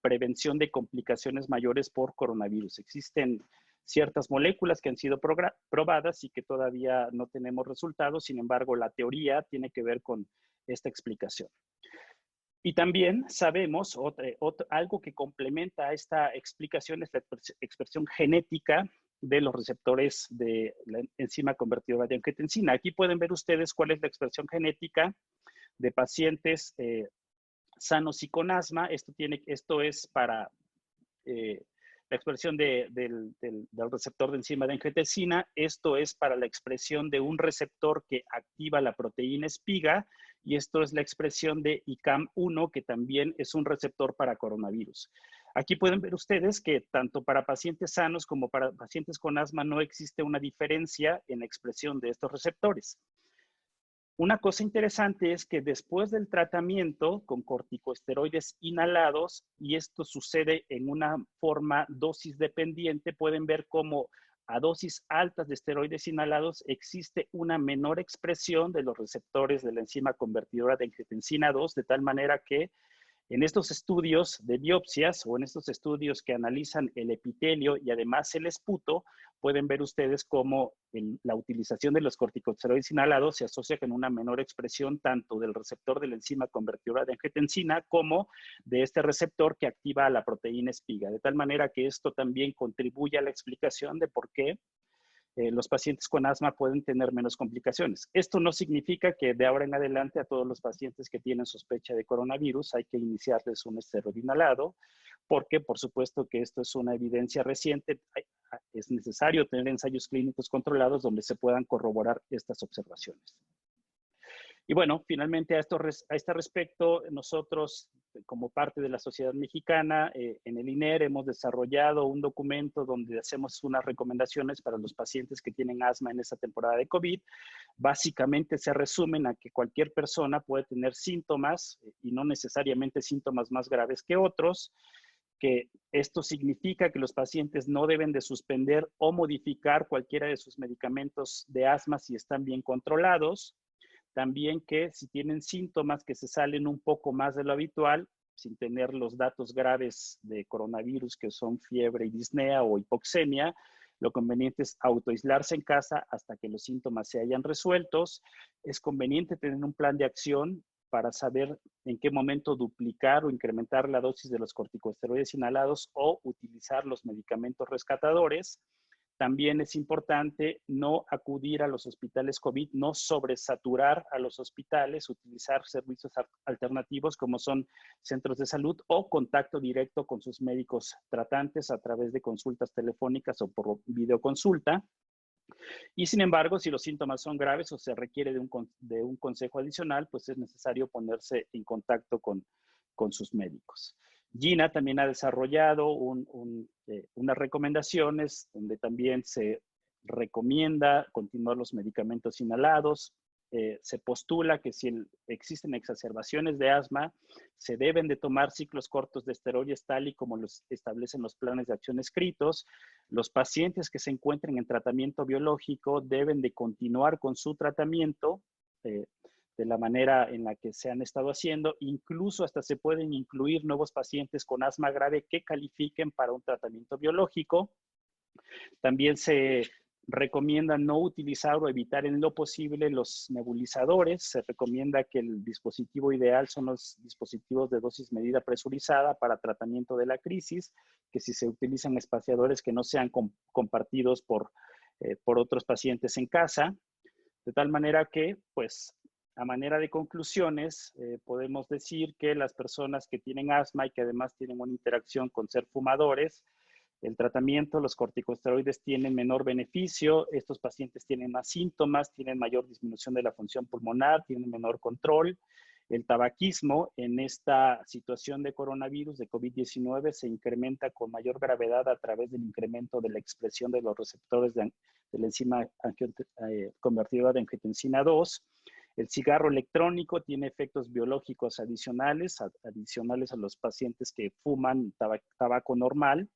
prevención de complicaciones mayores por coronavirus. Existen ciertas moléculas que han sido probadas y que todavía no tenemos resultados. Sin embargo, la teoría tiene que ver con esta explicación. Y también sabemos, algo que complementa esta explicación es la expresión genética de los receptores de la enzima convertidora de angiotensina. Aquí pueden ver ustedes cuál es la expresión genética de pacientes sanos y con asma. Esto es para la expresión del receptor de enzima de angiotensina. Esto es para la expresión de un receptor que activa la proteína espiga, y esto es la expresión de ICAM1, que también es un receptor para coronavirus. Aquí pueden ver ustedes que tanto para pacientes sanos como para pacientes con asma no existe una diferencia en la expresión de estos receptores. Una cosa interesante es que después del tratamiento con corticosteroides inhalados, y esto sucede en una forma dosis dependiente, pueden ver cómo a dosis altas de esteroides inhalados existe una menor expresión de los receptores de la enzima convertidora de angiotensina 2, de tal manera que en estos estudios de biopsias o en estos estudios que analizan el epitelio y además el esputo, pueden ver ustedes cómo la utilización de los corticosteroides inhalados se asocia con una menor expresión tanto del receptor de la enzima convertidora de angiotensina como de este receptor que activa a la proteína espiga. De tal manera que esto también contribuye a la explicación de por qué los pacientes con asma pueden tener menos complicaciones. Esto no significa que de ahora en adelante a todos los pacientes que tienen sospecha de coronavirus hay que iniciarles un esteroide inhalado, porque por supuesto que esto es una evidencia reciente. Es necesario tener ensayos clínicos controlados donde se puedan corroborar estas observaciones. Y bueno, finalmente a este respecto, nosotros como parte de la Sociedad Mexicana, en el INER hemos desarrollado un documento donde hacemos unas recomendaciones para los pacientes que tienen asma en esta temporada de COVID. Básicamente se resumen a que cualquier persona puede tener síntomas y no necesariamente síntomas más graves que otros, que esto significa que los pacientes no deben de suspender o modificar cualquiera de sus medicamentos de asma si están bien controlados. También que si tienen síntomas que se salen un poco más de lo habitual, sin tener los datos graves de coronavirus, que son fiebre y disnea o hipoxemia, lo conveniente es autoaislarse en casa hasta que los síntomas se hayan resueltos. Es conveniente tener un plan de acción para saber en qué momento duplicar o incrementar la dosis de los corticosteroides inhalados o utilizar los medicamentos rescatadores. También es importante no acudir a los hospitales COVID, no sobresaturar a los hospitales, utilizar servicios alternativos como son centros de salud o contacto directo con sus médicos tratantes a través de consultas telefónicas o por videoconsulta. Y sin embargo, si los síntomas son graves o se requiere de un consejo adicional, pues es necesario ponerse en contacto con sus médicos. Gina también ha desarrollado unas recomendaciones donde también se recomienda continuar los medicamentos inhalados. Se postula que si existen exacerbaciones de asma, se deben de tomar ciclos cortos de esteroides tal y como los establecen los planes de acción escritos. Los pacientes que se encuentren en tratamiento biológico deben de continuar con su tratamiento de la manera en la que se han estado haciendo. Incluso hasta se pueden incluir nuevos pacientes con asma grave que califiquen para un tratamiento biológico. También se recomienda no utilizar o evitar en lo posible los nebulizadores. Se recomienda que el dispositivo ideal son los dispositivos de dosis medida presurizada para tratamiento de la crisis, que si se utilizan espaciadores que no sean compartidos por otros pacientes en casa, de tal manera que, pues, a manera de conclusiones, podemos decir que las personas que tienen asma y que además tienen una interacción con ser fumadores, el tratamiento, los corticosteroides tienen menor beneficio, estos pacientes tienen más síntomas, tienen mayor disminución de la función pulmonar, tienen menor control. El tabaquismo en esta situación de coronavirus, de COVID-19, se incrementa con mayor gravedad a través del incremento de la expresión de los receptores de la enzima convertidora de angiotensina 2. El cigarro electrónico tiene efectos biológicos adicionales a los pacientes que fuman tabaco normal.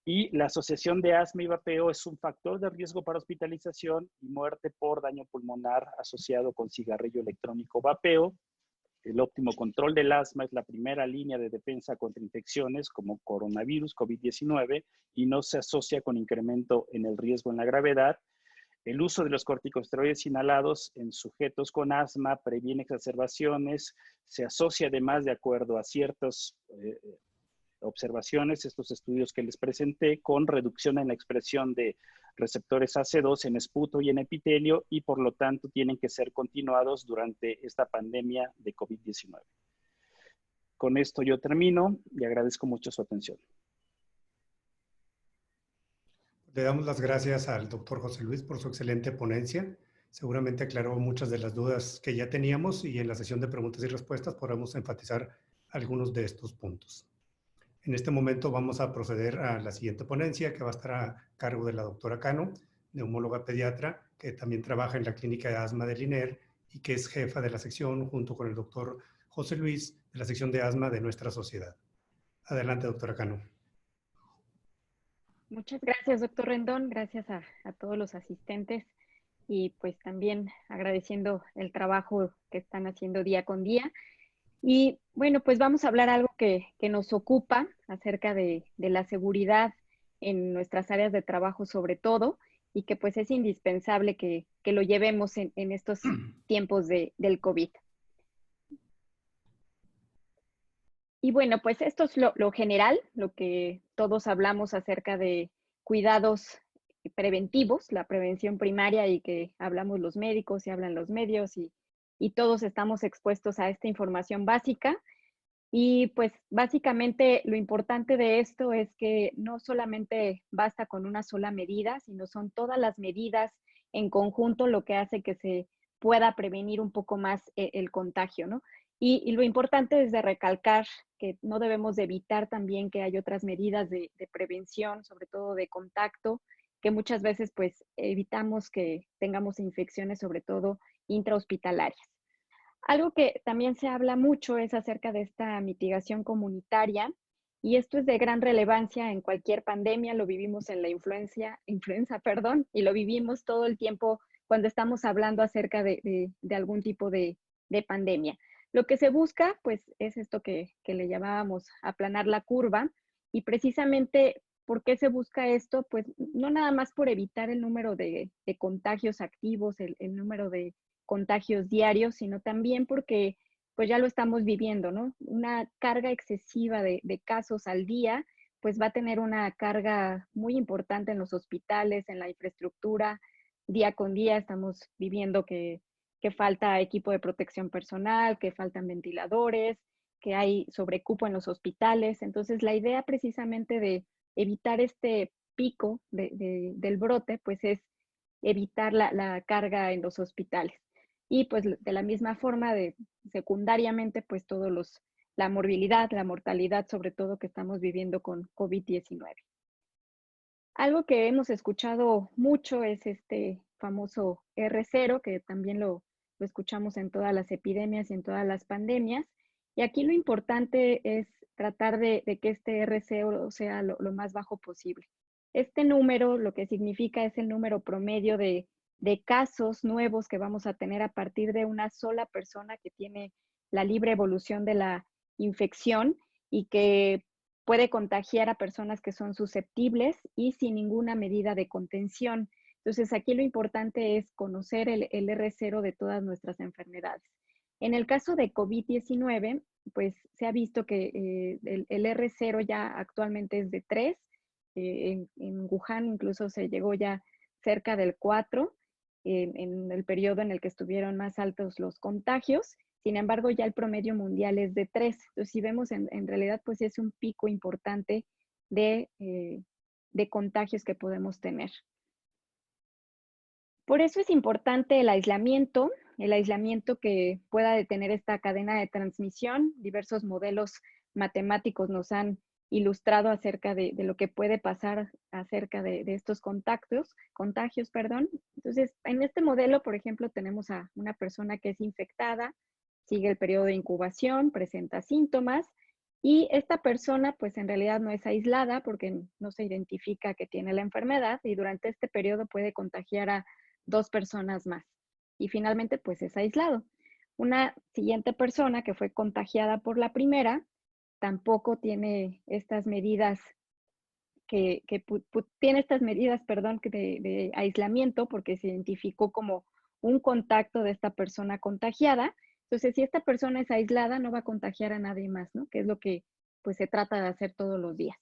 Y la asociación de asma y vapeo es un factor de riesgo para hospitalización y muerte por daño pulmonar asociado con cigarrillo electrónico o vapeo. El óptimo control del asma es la primera línea de defensa contra infecciones como coronavirus, COVID-19, y no se asocia con incremento en el riesgo en la gravedad. El uso de los corticosteroides inhalados en sujetos con asma previene exacerbaciones, se asocia además, de acuerdo a ciertas observaciones, estos estudios que les presenté, con reducción en la expresión de receptores AC2 en esputo y en epitelio, y por lo tanto tienen que ser continuados durante esta pandemia de COVID-19. Con esto yo termino y agradezco mucho su atención. Le damos las gracias al doctor José Luis por su excelente ponencia. Seguramente aclaró muchas de las dudas que ya teníamos y en la sesión de preguntas y respuestas podremos enfatizar algunos de estos puntos. En este momento vamos a proceder a la siguiente ponencia, que va a estar a cargo de la doctora Cano, neumóloga pediatra, que también trabaja en la clínica de asma del INER y que es jefa de la sección junto con el doctor José Luis de la sección de asma de nuestra sociedad. Adelante, doctora Cano. Muchas gracias, doctor Rendón. Gracias a todos los asistentes y pues también agradeciendo el trabajo que están haciendo día con día. Y bueno, pues vamos a hablar algo que nos ocupa acerca de la seguridad en nuestras áreas de trabajo sobre todo, y que pues es indispensable que lo llevemos en estos tiempos del COVID. Y bueno, pues esto es lo general, lo que todos hablamos acerca de cuidados preventivos, la prevención primaria, y que hablamos los médicos y hablan los medios y todos estamos expuestos a esta información básica. Y pues básicamente lo importante de esto es que no solamente basta con una sola medida, sino son todas las medidas en conjunto lo que hace que se pueda prevenir un poco más el contagio, ¿no? Y lo importante es de recalcar que no debemos de evitar también que hay otras medidas de prevención, sobre todo de contacto, que muchas veces pues evitamos que tengamos infecciones, sobre todo intrahospitalarias. Algo que también se habla mucho es acerca de esta mitigación comunitaria, y esto es de gran relevancia en cualquier pandemia. Lo vivimos en la influenza, y lo vivimos todo el tiempo cuando estamos hablando acerca de algún tipo de pandemia. Lo que se busca, pues, es esto que le llamábamos aplanar la curva, y precisamente, ¿por qué se busca esto? Pues no nada más por evitar el número de contagios activos, el número de contagios diarios, sino también porque pues ya lo estamos viviendo, ¿no? Una carga excesiva de casos al día, pues va a tener una carga muy importante en los hospitales, en la infraestructura. Día con día estamos viviendo que falta equipo de protección personal, que faltan ventiladores, que hay sobrecupo en los hospitales. Entonces, la idea precisamente de evitar este pico del brote, pues es evitar la carga en los hospitales. Y pues de la misma forma, secundariamente, pues la morbilidad, la mortalidad, sobre todo que estamos viviendo con COVID-19. Algo que hemos escuchado mucho es este famoso R0, que también lo escuchamos en todas las epidemias y en todas las pandemias. Y aquí lo importante es tratar de que este R0 sea lo más bajo posible. Este número lo que significa es el número promedio de casos nuevos que vamos a tener a partir de una sola persona que tiene la libre evolución de la infección y que puede contagiar a personas que son susceptibles y sin ninguna medida de contención. Entonces, aquí lo importante es conocer el R0 de todas nuestras enfermedades. En el caso de COVID-19, pues se ha visto que el R0 ya actualmente es de 3. En Wuhan incluso se llegó ya cerca del 4 en el periodo en el que estuvieron más altos los contagios. Sin embargo, ya el promedio mundial es de 3. Entonces, si vemos en realidad, pues es un pico importante de contagios que podemos tener. Por eso es importante el aislamiento que pueda detener esta cadena de transmisión. Diversos modelos matemáticos nos han ilustrado acerca de lo que puede pasar acerca de estos contagios. Entonces, en este modelo, por ejemplo, tenemos a una persona que es infectada, sigue el periodo de incubación, presenta síntomas, Y esta persona, pues en realidad no es aislada porque no se identifica que tiene la enfermedad y durante este periodo puede contagiar a 2 personas más. Y finalmente, pues es aislado. Una siguiente persona que fue contagiada por la primera tampoco tiene estas medidas tiene estas medidas, perdón, de aislamiento porque se identificó como un contacto de esta persona contagiada. Entonces, si esta persona es aislada, no va a contagiar a nadie más, ¿no? Que es lo que pues se trata de hacer todos los días.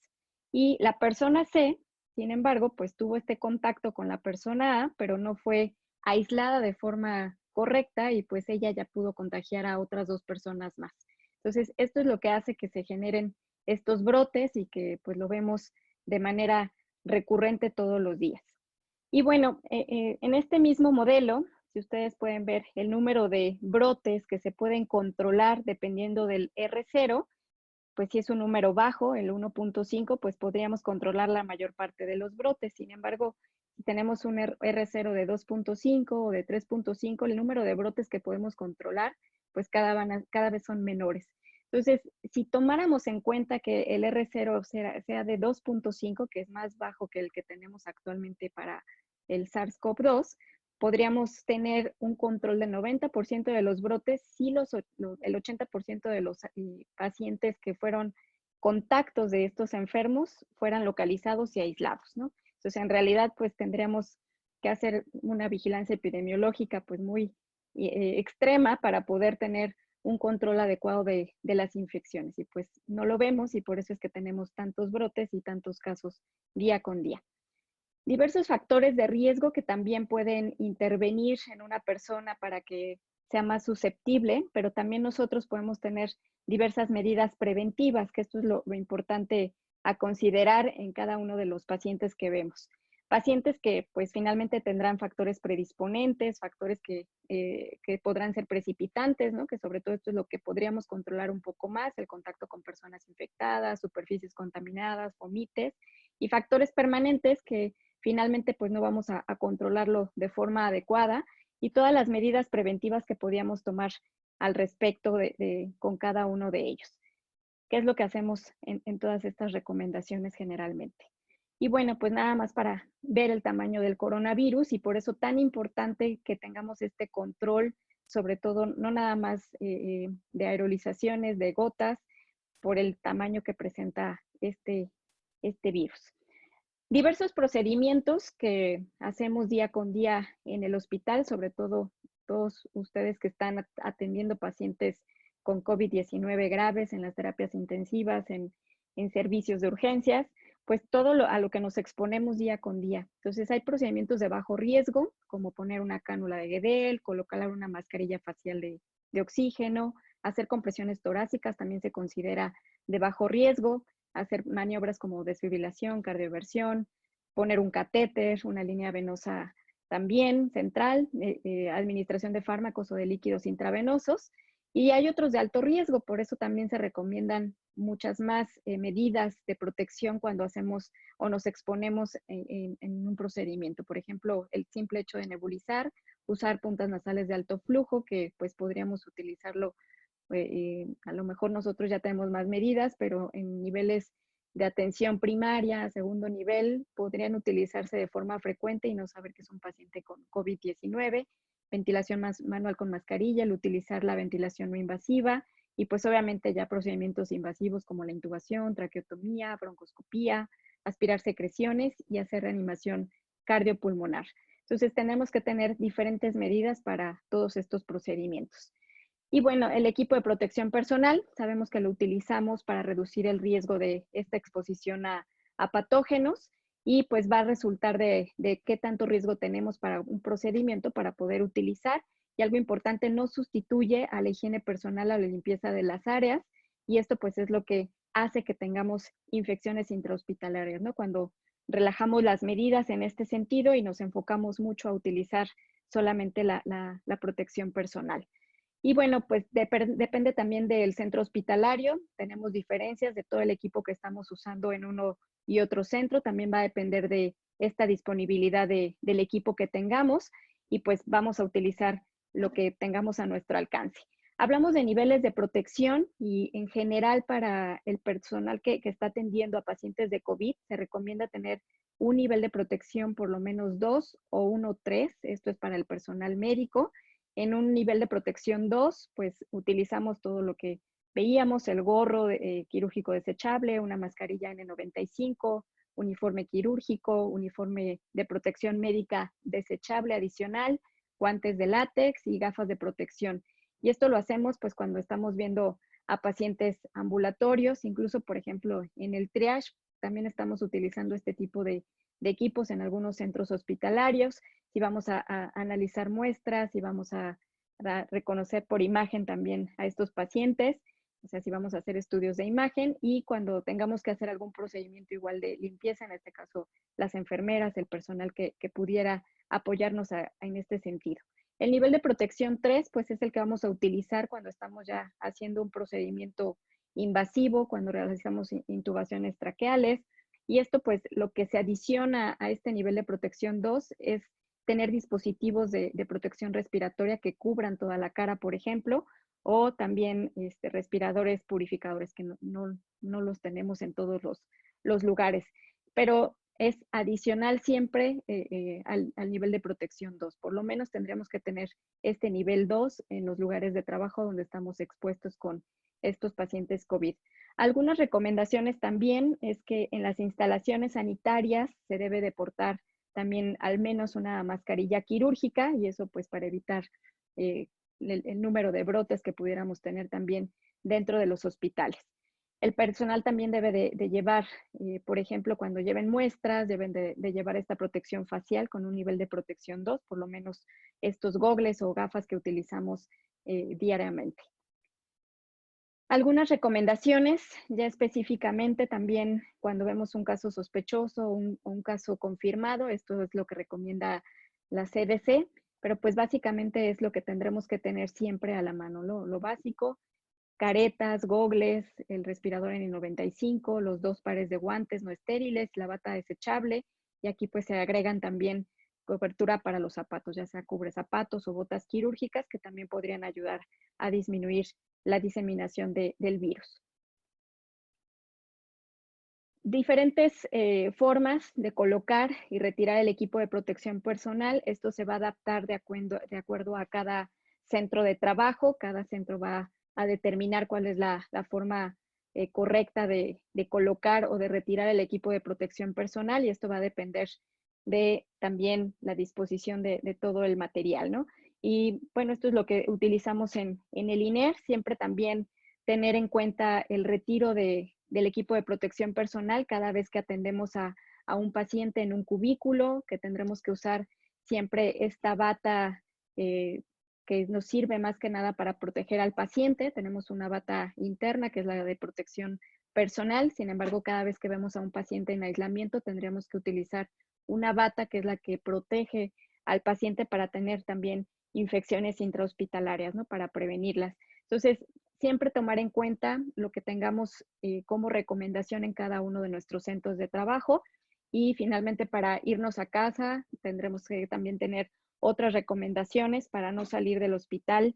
Y la persona C, sin embargo, pues tuvo este contacto con la persona A, pero no fue aislada de forma correcta y pues ella ya pudo contagiar a otras 2 personas más. Entonces, esto es lo que hace que se generen estos brotes y que pues lo vemos de manera recurrente todos los días. Y bueno, en este mismo modelo, si ustedes pueden ver el número de brotes que se pueden controlar dependiendo del R0, pues si es un número bajo, el 1.5, pues podríamos controlar la mayor parte de los brotes. Sin embargo, si tenemos un R0 de 2.5 o de 3.5, el número de brotes que podemos controlar, pues cada vez son menores. Entonces, si tomáramos en cuenta que el R0 sea de 2.5, que es más bajo que el que tenemos actualmente para el SARS-CoV-2, podríamos tener un control del 90% de los brotes si el 80% de los pacientes que fueron contactos de estos enfermos fueran localizados y aislados, ¿no? Entonces, en realidad, pues tendríamos que hacer una vigilancia epidemiológica pues muy extrema para poder tener un control adecuado de las infecciones. Y pues no lo vemos y por eso es que tenemos tantos brotes y tantos casos día con día. Diversos factores de riesgo que también pueden intervenir en una persona para que sea más susceptible, pero también nosotros podemos tener diversas medidas preventivas, que esto es lo importante a considerar en cada uno de los pacientes que vemos. Pacientes que pues finalmente tendrán factores predisponentes, factores que podrán ser precipitantes, ¿no? Que sobre todo esto es lo que podríamos controlar un poco más, el contacto con personas infectadas, superficies contaminadas, vomites, y factores permanentes que finalmente pues no vamos a controlarlo de forma adecuada, y todas las medidas preventivas que podíamos tomar al respecto con cada uno de ellos. ¿Qué es lo que hacemos en todas estas recomendaciones generalmente? Y bueno, pues nada más para ver el tamaño del coronavirus y por eso tan importante que tengamos este control, sobre todo no nada más de aerolizaciones, de gotas, por el tamaño que presenta este virus. Diversos procedimientos que hacemos día con día en el hospital, sobre todo todos ustedes que están atendiendo pacientes con COVID-19 graves en las terapias intensivas, en servicios de urgencias, pues todo a lo que nos exponemos día con día. Entonces hay procedimientos de bajo riesgo, como poner una cánula de Guedel, colocar una mascarilla facial de oxígeno, hacer compresiones torácicas también se considera de bajo riesgo, hacer maniobras como desfibrilación, cardioversión, poner un catéter, una línea venosa también central, administración de fármacos o de líquidos intravenosos. Y hay otros de alto riesgo, por eso también se recomiendan muchas más medidas de protección cuando hacemos o nos exponemos en un procedimiento. Por ejemplo, el simple hecho de nebulizar, usar puntas nasales de alto flujo, que pues podríamos utilizarlo. A lo mejor nosotros ya tenemos más medidas, pero en niveles de atención primaria, segundo nivel, podrían utilizarse de forma frecuente y no saber que es un paciente con COVID-19, ventilación manual con mascarilla, el utilizar la ventilación no invasiva y pues obviamente ya procedimientos invasivos como la intubación, traqueotomía, broncoscopía, aspirar secreciones y hacer reanimación cardiopulmonar. Entonces tenemos que tener diferentes medidas para todos estos procedimientos. Y bueno, el equipo de protección personal, sabemos que lo utilizamos para reducir el riesgo de esta exposición a patógenos y pues va a resultar de qué tanto riesgo tenemos para un procedimiento para poder utilizar. Y algo importante, no sustituye a la higiene personal, a la limpieza de las áreas, y esto pues es lo que hace que tengamos infecciones intrahospitalarias, ¿no? Cuando relajamos las medidas en este sentido y nos enfocamos mucho a utilizar solamente la protección personal. Y bueno, pues depende también del centro hospitalario. Tenemos diferencias de todo el equipo que estamos usando en uno y otro centro. También va a depender de esta disponibilidad del equipo que tengamos y pues vamos a utilizar lo que tengamos a nuestro alcance. Hablamos de niveles de protección y en general para el personal que está atendiendo a pacientes de COVID, se recomienda tener un nivel de protección por lo menos 2 o 1, 3. Esto es para el personal médico. En un nivel de protección 2, pues utilizamos todo lo que veíamos, el gorro quirúrgico desechable, una mascarilla N95, uniforme quirúrgico, uniforme de protección médica desechable adicional, guantes de látex y gafas de protección. Y esto lo hacemos pues cuando estamos viendo a pacientes ambulatorios, incluso por ejemplo en el triage también estamos utilizando este tipo de equipos en algunos centros hospitalarios. Si vamos a analizar muestras, si vamos a reconocer por imagen también a estos pacientes, o sea, si vamos a hacer estudios de imagen y cuando tengamos que hacer algún procedimiento igual de limpieza, en este caso las enfermeras, el personal que pudiera apoyarnos en este sentido. El nivel de protección 3, pues es el que vamos a utilizar cuando estamos ya haciendo un procedimiento invasivo, cuando realizamos intubaciones traqueales. Y esto, pues, lo que se adiciona a este nivel de protección 2 es tener dispositivos de protección respiratoria que cubran toda la cara, por ejemplo, o también respiradores purificadores que no los tenemos en todos los lugares. Pero es adicional siempre al nivel de protección 2. Por lo menos tendríamos que tener este nivel 2 en los lugares de trabajo donde estamos expuestos con estos pacientes COVID. Algunas recomendaciones también es que en las instalaciones sanitarias se debe de portar también al menos una mascarilla quirúrgica y eso pues para evitar el número de brotes que pudiéramos tener también dentro de los hospitales. El personal también debe de llevar, por ejemplo, cuando lleven muestras, deben de llevar esta protección facial con un nivel de protección 2, por lo menos estos gogles o gafas que utilizamos diariamente. Algunas recomendaciones, ya específicamente también cuando vemos un caso sospechoso o un caso confirmado, esto es lo que recomienda la CDC, pero pues básicamente es lo que tendremos que tener siempre a la mano, lo básico, caretas, gogles, el respirador N95, los 2 pares de guantes no estériles, la bata desechable y aquí pues se agregan también cobertura para los zapatos, ya sea cubre zapatos o botas quirúrgicas que también podrían ayudar a disminuir la diseminación del virus. Diferentes formas de colocar y retirar el equipo de protección personal. Esto se va a adaptar de acuerdo a cada centro de trabajo. Cada centro va a determinar cuál es la forma correcta de colocar o de retirar el equipo de protección personal y esto va a depender de también la disposición de todo el material, ¿no? Y bueno, esto es lo que utilizamos en el INER. Siempre también tener en cuenta el retiro del equipo de protección personal cada vez que atendemos a un paciente en un cubículo, que tendremos que usar siempre esta bata que nos sirve más que nada para proteger al paciente. Tenemos una bata interna que es la de protección personal. Sin embargo, cada vez que vemos a un paciente en aislamiento, tendríamos que utilizar una bata que es la que protege al paciente para tener también infecciones intrahospitalarias, ¿no? Para prevenirlas. Entonces, siempre tomar en cuenta lo que tengamos como recomendación en cada uno de nuestros centros de trabajo y finalmente para irnos a casa tendremos que también tener otras recomendaciones para no salir del hospital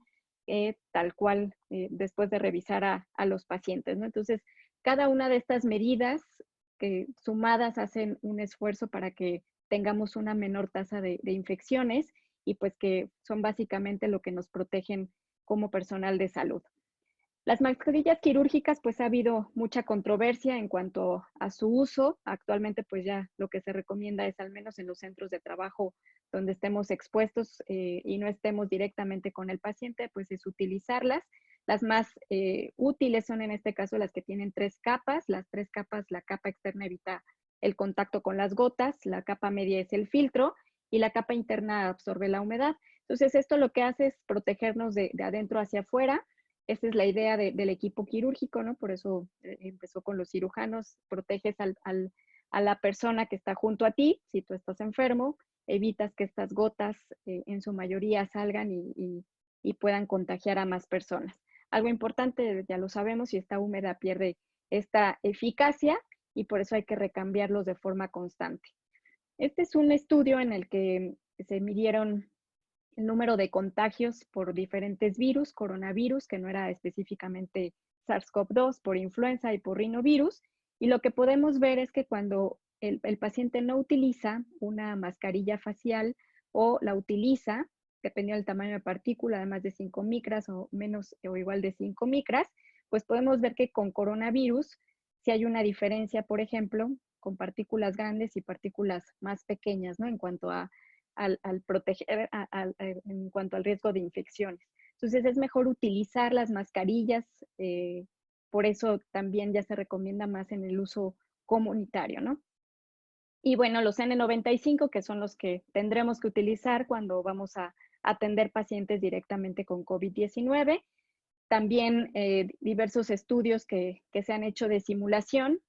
tal cual después de revisar a los pacientes, ¿no? Entonces, cada una de estas medidas que sumadas hacen un esfuerzo para que tengamos una menor tasa de infecciones y pues que son básicamente lo que nos protegen como personal de salud. Las mascarillas quirúrgicas, pues ha habido mucha controversia en cuanto a su uso. Actualmente, pues ya lo que se recomienda es, al menos en los centros de trabajo donde estemos expuestos y no estemos directamente con el paciente, pues es utilizarlas. Las más útiles son en este caso las que tienen 3 capas. Las 3 capas, la capa externa evita el contacto con las gotas, la capa media es el filtro y la capa interna absorbe la humedad. Entonces, esto lo que hace es protegernos de adentro hacia afuera. Esa es la idea del equipo quirúrgico, ¿no? Por eso empezó con los cirujanos. Proteges a la persona que está junto a ti, si tú estás enfermo, evitas que estas gotas en su mayoría salgan y puedan contagiar a más personas. Algo importante, ya lo sabemos, si está húmeda pierde esta eficacia y por eso hay que recambiarlos de forma constante. Este es un estudio en el que se midieron el número de contagios por diferentes virus, coronavirus, que no era específicamente SARS-CoV-2, por influenza y por rinovirus. Y lo que podemos ver es que cuando el paciente no utiliza una mascarilla facial o la utiliza, dependiendo del tamaño de partícula, de más de 5 micras o menos o igual de 5 micras, pues podemos ver que con coronavirus sí hay una diferencia, por ejemplo, con partículas grandes y partículas más pequeñas, ¿no? En cuanto al proteger, en cuanto al riesgo de infecciones. Entonces es mejor utilizar las mascarillas, por eso también ya se recomienda más en el uso comunitario, ¿no? Y bueno, los N95, que son los que tendremos que utilizar cuando vamos a atender pacientes directamente con COVID-19. También diversos estudios que se han hecho de simulación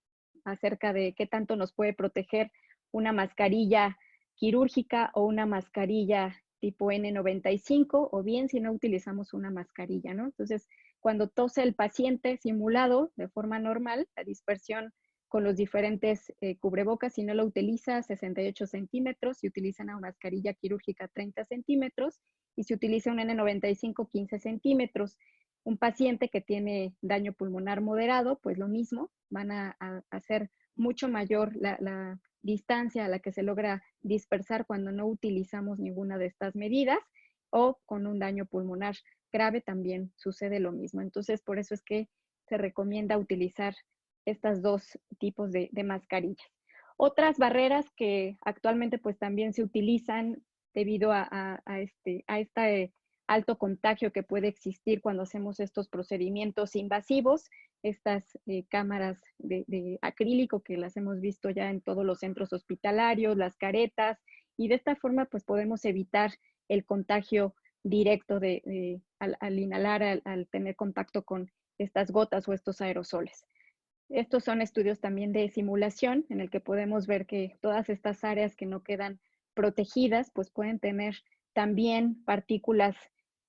acerca de qué tanto nos puede proteger una mascarilla quirúrgica o una mascarilla tipo N95, o bien si no utilizamos una mascarilla, ¿no? Entonces, cuando tose el paciente simulado de forma normal, la dispersión con los diferentes cubrebocas, si no lo utiliza 68 centímetros, si utiliza una mascarilla quirúrgica 30 centímetros, y si utiliza un N95 15 centímetros. Un paciente que tiene daño pulmonar moderado, pues lo mismo, van a hacer mucho mayor la distancia a la que se logra dispersar cuando no utilizamos ninguna de estas medidas, o con un daño pulmonar grave también sucede lo mismo. Entonces, por eso es que se recomienda utilizar estas dos tipos de mascarillas. Otras barreras que actualmente pues también se utilizan debido a este alto contagio que puede existir cuando hacemos estos procedimientos invasivos, estas cámaras de acrílico que las hemos visto ya en todos los centros hospitalarios, las caretas, y de esta forma pues podemos evitar el contagio directo al inhalar, al tener contacto con estas gotas o estos aerosoles. Estos son estudios también de simulación en el que podemos ver que todas estas áreas que no quedan protegidas pues pueden tener también partículas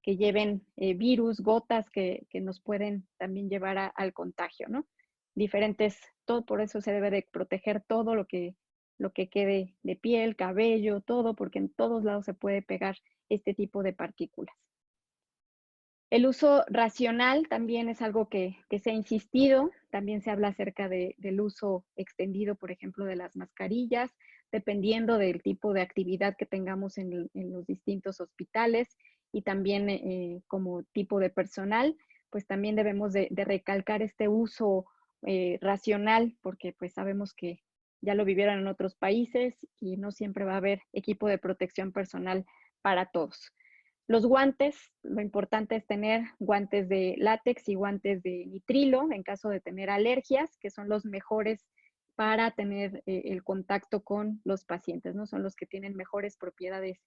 que lleven virus, gotas que nos pueden también llevar al contagio, ¿no? Todo por eso se debe de proteger todo lo que quede de piel, cabello, todo, porque en todos lados se puede pegar este tipo de partículas. El uso racional también es algo que se ha insistido, también se habla acerca del uso extendido, por ejemplo, de las mascarillas, dependiendo del tipo de actividad que tengamos en los distintos hospitales, y también como tipo de personal, pues también debemos de recalcar este uso racional, porque pues sabemos que ya lo vivieron en otros países y no siempre va a haber equipo de protección personal para todos. Los guantes, lo importante es tener guantes de látex y guantes de nitrilo en caso de tener alergias, que son los mejores para tener el contacto con los pacientes, ¿no? Son los que tienen mejores propiedades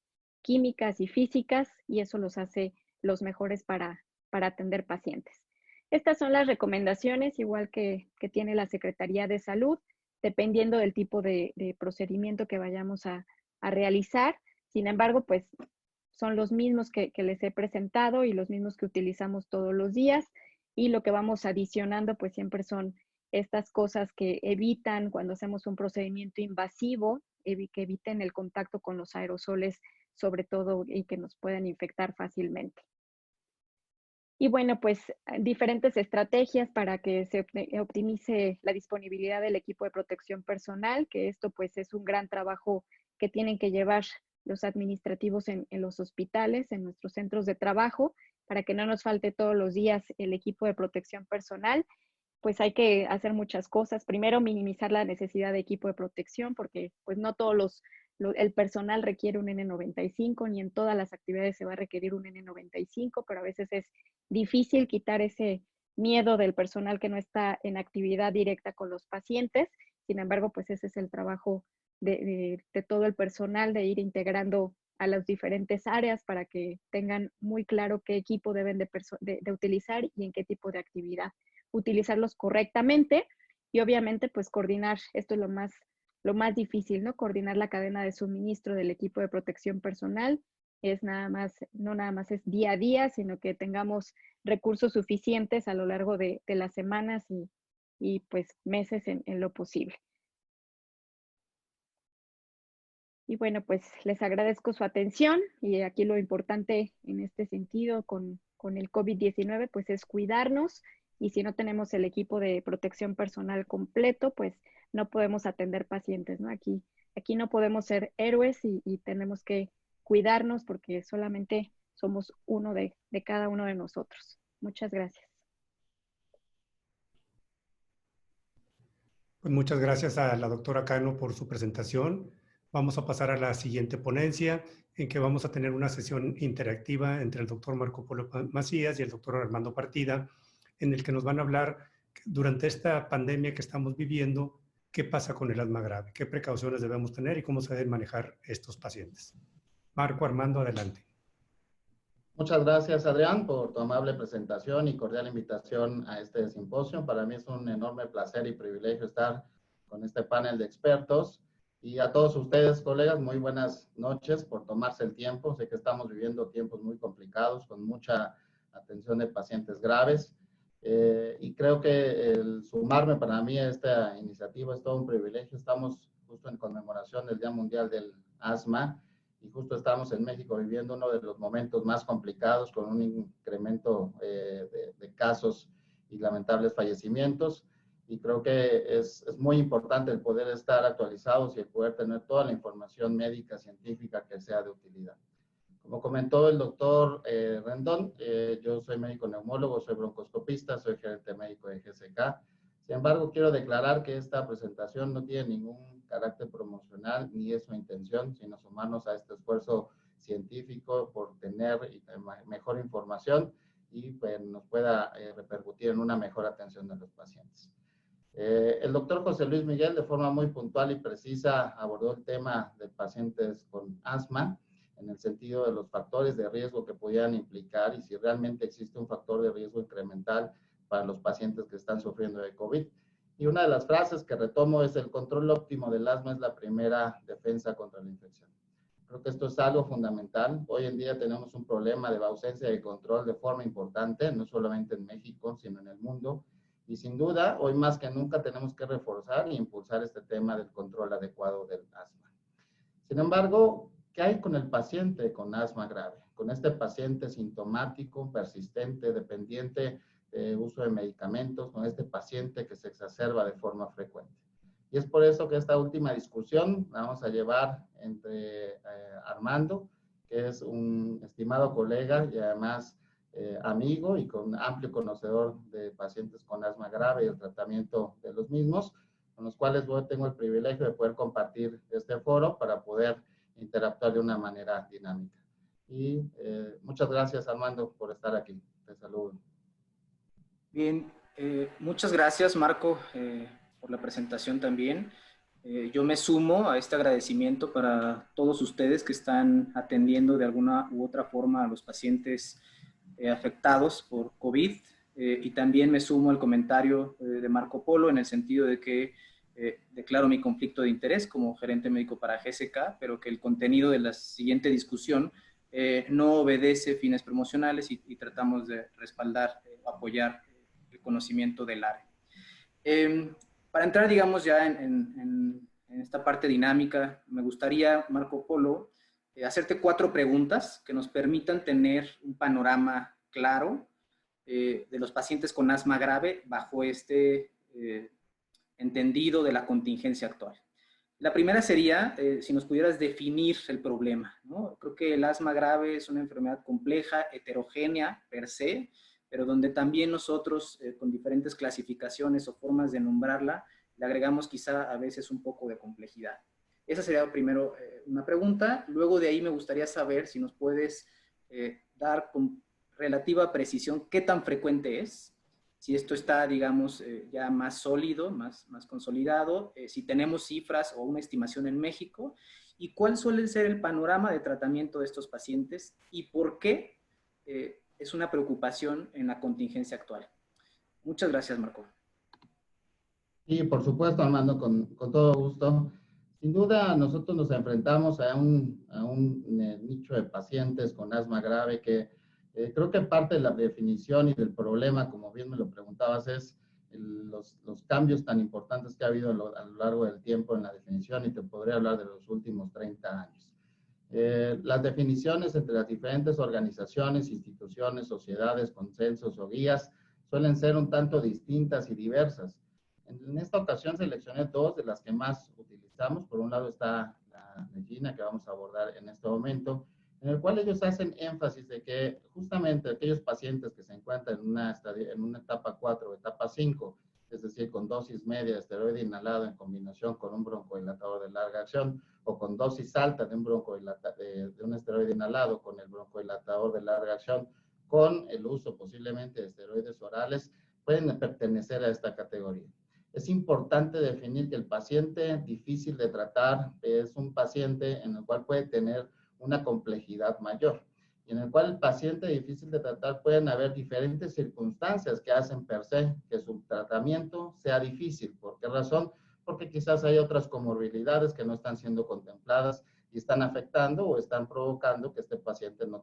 químicas y físicas, y eso los hace los mejores para atender pacientes. Estas son las recomendaciones, igual que tiene la Secretaría de Salud, dependiendo del tipo de procedimiento que vayamos a realizar. Sin embargo, pues son los mismos que les he presentado y los mismos que utilizamos todos los días, y lo que vamos adicionando pues siempre son estas cosas que evitan cuando hacemos un procedimiento invasivo, que eviten el contacto con los aerosoles sobre todo, y que nos puedan infectar fácilmente. Y bueno, pues diferentes estrategias para que se optimice la disponibilidad del equipo de protección personal, que esto pues es un gran trabajo que tienen que llevar los administrativos en los hospitales, en nuestros centros de trabajo, para que no nos falte todos los días el equipo de protección personal. Pues hay que hacer muchas cosas. Primero, minimizar la necesidad de equipo de protección, porque pues no todos el personal requiere un N95, ni en todas las actividades se va a requerir un N95, pero a veces es difícil quitar ese miedo del personal que no está en actividad directa con los pacientes. Sin embargo, pues ese es el trabajo de todo el personal, de ir integrando a las diferentes áreas para que tengan muy claro qué equipo deben de utilizar y en qué tipo de actividad utilizarlos correctamente. Y obviamente pues coordinar, esto es lo más difícil, ¿no? Coordinar la cadena de suministro del equipo de protección personal. No nada más es día a día, sino que tengamos recursos suficientes a lo largo de las semanas y pues meses en lo posible. Y bueno, pues les agradezco su atención y aquí lo importante en este sentido con el COVID-19 pues es cuidarnos y si no tenemos el equipo de protección personal completo, pues no podemos atender pacientes, ¿no? Aquí no podemos ser héroes y tenemos que cuidarnos porque solamente somos uno de cada uno de nosotros. Muchas gracias. Pues muchas gracias a la doctora Cano por su presentación. Vamos a pasar a la siguiente ponencia, en que vamos a tener una sesión interactiva entre el doctor Marco Polo Macías y el doctor Armando Partida, en el que nos van a hablar durante esta pandemia que estamos viviendo, qué pasa con el asma grave, qué precauciones debemos tener y cómo se deben manejar estos pacientes. Marco, Armando, adelante. Muchas gracias, Adrián, por tu amable presentación y cordial invitación a este simposio. Para mí es un enorme placer y privilegio estar con este panel de expertos. Y a todos ustedes, colegas, muy buenas noches por tomarse el tiempo. Sé que estamos viviendo tiempos muy complicados, con mucha atención de pacientes graves. Y creo que el sumarme para mí a esta iniciativa es todo un privilegio. Estamos justo en conmemoración del Día Mundial del Asma. Y justo estamos en México viviendo uno de los momentos más complicados con un incremento de casos y lamentables fallecimientos. Y creo que es muy importante el poder estar actualizados y el poder tener toda la información médica, científica que sea de utilidad. Como comentó el doctor Rendón, yo soy médico neumólogo, soy broncoscopista, soy gerente médico de GSK. Sin embargo, quiero declarar que esta presentación no tiene ningún carácter promocional ni es su intención, sino sumarnos a este esfuerzo científico por tener mejor información y pues, nos pueda repercutir en una mejor atención de los pacientes. El doctor José Luis Miguel, de forma muy puntual y precisa, abordó el tema de pacientes con asma en el sentido de los factores de riesgo que pudieran implicar y si realmente existe un factor de riesgo incremental para los pacientes que están sufriendo de COVID. Y una de las frases que retomo es: el control óptimo del asma es la primera defensa contra la infección. Creo que esto es algo fundamental. Hoy en día tenemos un problema de ausencia de control de forma importante, no solamente en México, sino en el mundo. Y sin duda, hoy más que nunca tenemos que reforzar e impulsar este tema del control adecuado del asma. Sin embargo, ¿qué hay con el paciente con asma grave? Con este paciente sintomático, persistente, dependiente de uso de medicamentos, con este paciente que se exacerba de forma frecuente. Y es por eso que esta última discusión la vamos a llevar entre Armando, que es un estimado colega y además amigo y con amplio conocedor de pacientes con asma grave y el tratamiento de los mismos, con los cuales yo tengo el privilegio de poder compartir este foro para poder interactuar de una manera dinámica. Y muchas gracias, Armando, por estar aquí. Te saludo. Bien, muchas gracias, Marco, por la presentación también. Yo me sumo a este agradecimiento para todos ustedes que están atendiendo de alguna u otra forma a los pacientes afectados por COVID. Y también me sumo al comentario de Marco Polo en el sentido de que declaro mi conflicto de interés como gerente médico para GSK, pero que el contenido de la siguiente discusión no obedece fines promocionales y tratamos de respaldar, apoyar el conocimiento del área. Para entrar, digamos, ya en esta parte dinámica, me gustaría, Marco Polo, hacerte 4 preguntas que nos permitan tener un panorama claro de los pacientes con asma grave bajo este entendido de la contingencia actual. La primera sería, si nos pudieras definir el problema, ¿no? Creo que el asma grave es una enfermedad compleja, heterogénea per se, pero donde también nosotros, con diferentes clasificaciones o formas de nombrarla, le agregamos quizá a veces un poco de complejidad. Esa sería primero una pregunta. Luego de ahí me gustaría saber si nos puedes dar con relativa precisión qué tan frecuente es, si esto está, digamos, ya más sólido, más consolidado, si tenemos cifras o una estimación en México, y cuál suele ser el panorama de tratamiento de estos pacientes y por qué es una preocupación en la contingencia actual. Muchas gracias, Marco. Sí, por supuesto, Armando, con todo gusto. Sin duda, nosotros nos enfrentamos a un nicho de pacientes con asma grave que creo que parte de la definición y del problema, como bien me lo preguntabas, es los cambios tan importantes que ha habido a lo largo del tiempo en la definición, y te podría hablar de los últimos 30 años. Las definiciones entre las diferentes organizaciones, instituciones, sociedades, consensos o guías suelen ser un tanto distintas y diversas. En esta ocasión seleccioné dos de las que más utilizamos. Por un lado está la de GINA, que vamos a abordar en este momento, en el cual ellos hacen énfasis de que justamente aquellos pacientes que se encuentran en una etapa 4 o etapa 5, es decir, con dosis media de esteroide inhalado en combinación con un broncodilatador de larga acción, o con dosis alta de un esteroide inhalado con el broncodilatador de larga acción, con el uso posiblemente de esteroides orales, pueden pertenecer a esta categoría. Es importante definir que el paciente difícil de tratar es un paciente en el cual puede tener una complejidad mayor, y en el cual el paciente difícil de tratar pueden haber diferentes circunstancias que hacen per se que su tratamiento sea difícil. ¿Por qué razón? Porque quizás hay otras comorbilidades que no están siendo contempladas y están afectando o están provocando que este paciente no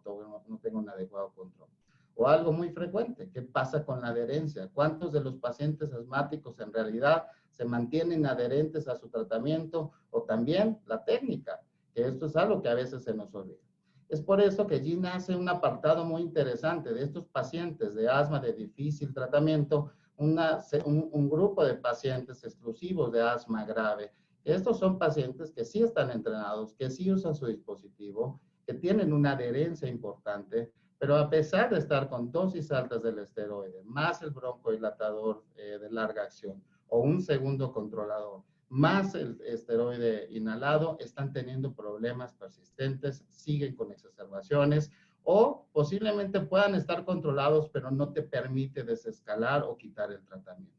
tenga un adecuado control. O algo muy frecuente, ¿qué pasa con la adherencia? ¿Cuántos de los pacientes asmáticos en realidad se mantienen adherentes a su tratamiento? O también la técnica, que esto es algo que a veces se nos olvida. Es por eso que GINA hace un apartado muy interesante de estos pacientes de asma de difícil tratamiento, un grupo de pacientes exclusivos de asma grave. Estos son pacientes que sí están entrenados, que sí usan su dispositivo, que tienen una adherencia importante, pero a pesar de estar con dosis altas del esteroide, más el broncodilatador de larga acción o un segundo controlador, más el esteroide inhalado, están teniendo problemas persistentes, siguen con exacerbaciones, o posiblemente puedan estar controlados, pero no te permite desescalar o quitar el tratamiento.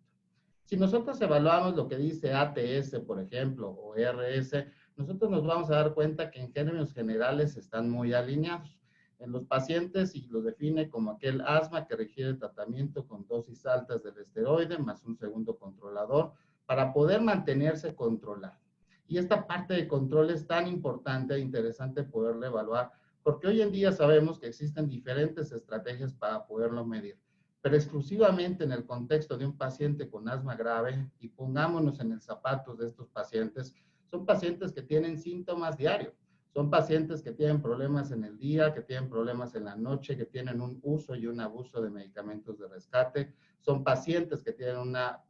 Si nosotros evaluamos lo que dice ATS, por ejemplo, o RS, nosotros nos vamos a dar cuenta que en términos generales están muy alineados. En los pacientes, y los define como aquel asma que requiere tratamiento con dosis altas del esteroide, más un segundo controlador, para poder mantenerse controlado. Y esta parte de control es tan importante e interesante poderla evaluar, porque hoy en día sabemos que existen diferentes estrategias para poderlo medir, pero exclusivamente en el contexto de un paciente con asma grave, y pongámonos en el zapatos de estos pacientes, son pacientes que tienen síntomas diarios, son pacientes que tienen problemas en el día, que tienen problemas en la noche, que tienen un uso y un abuso de medicamentos de rescate, son pacientes que tienen una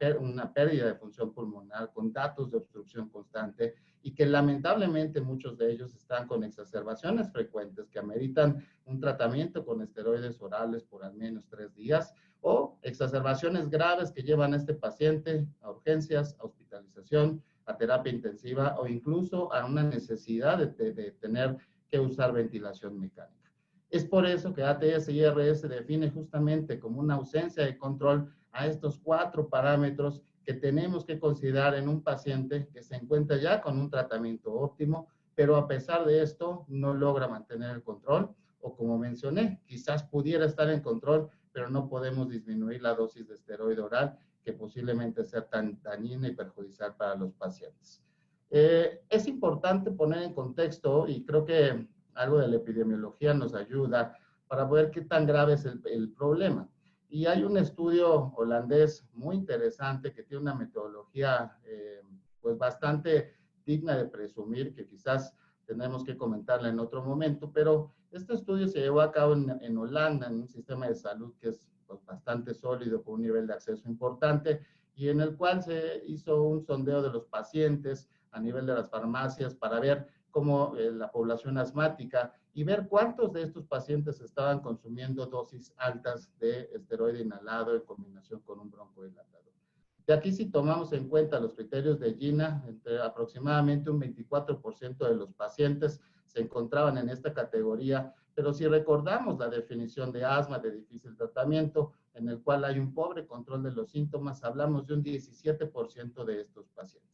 pérdida de función pulmonar con datos de obstrucción constante, y que lamentablemente muchos de ellos están con exacerbaciones frecuentes que ameritan un tratamiento con esteroides orales por al menos 3 días, o exacerbaciones graves que llevan a este paciente a urgencias, a hospitalización, a terapia intensiva, o incluso a una necesidad de tener que usar ventilación mecánica. Es por eso que ATS y RS define justamente como una ausencia de control a estos 4 parámetros que tenemos que considerar en un paciente que se encuentra ya con un tratamiento óptimo, pero a pesar de esto no logra mantener el control, o como mencioné, quizás pudiera estar en control, pero no podemos disminuir la dosis de esteroide oral, que posiblemente sea tan dañina y perjudicial para los pacientes. Es importante poner en contexto, y creo que algo de la epidemiología nos ayuda para ver qué tan grave es el problema. Y hay un estudio holandés muy interesante que tiene una metodología pues bastante digna de presumir, que quizás tenemos que comentarla en otro momento, pero este estudio se llevó a cabo en Holanda, en un sistema de salud que es pues, bastante sólido, con un nivel de acceso importante, y en el cual se hizo un sondeo de los pacientes a nivel de las farmacias para ver cómo la población asmática, y ver cuántos de estos pacientes estaban consumiendo dosis altas de esteroide inhalado en combinación con un broncodilatador. De aquí, si tomamos en cuenta los criterios de GINA, entre aproximadamente un 24% de los pacientes se encontraban en esta categoría, pero si recordamos la definición de asma de difícil tratamiento, en el cual hay un pobre control de los síntomas, hablamos de un 17% de estos pacientes.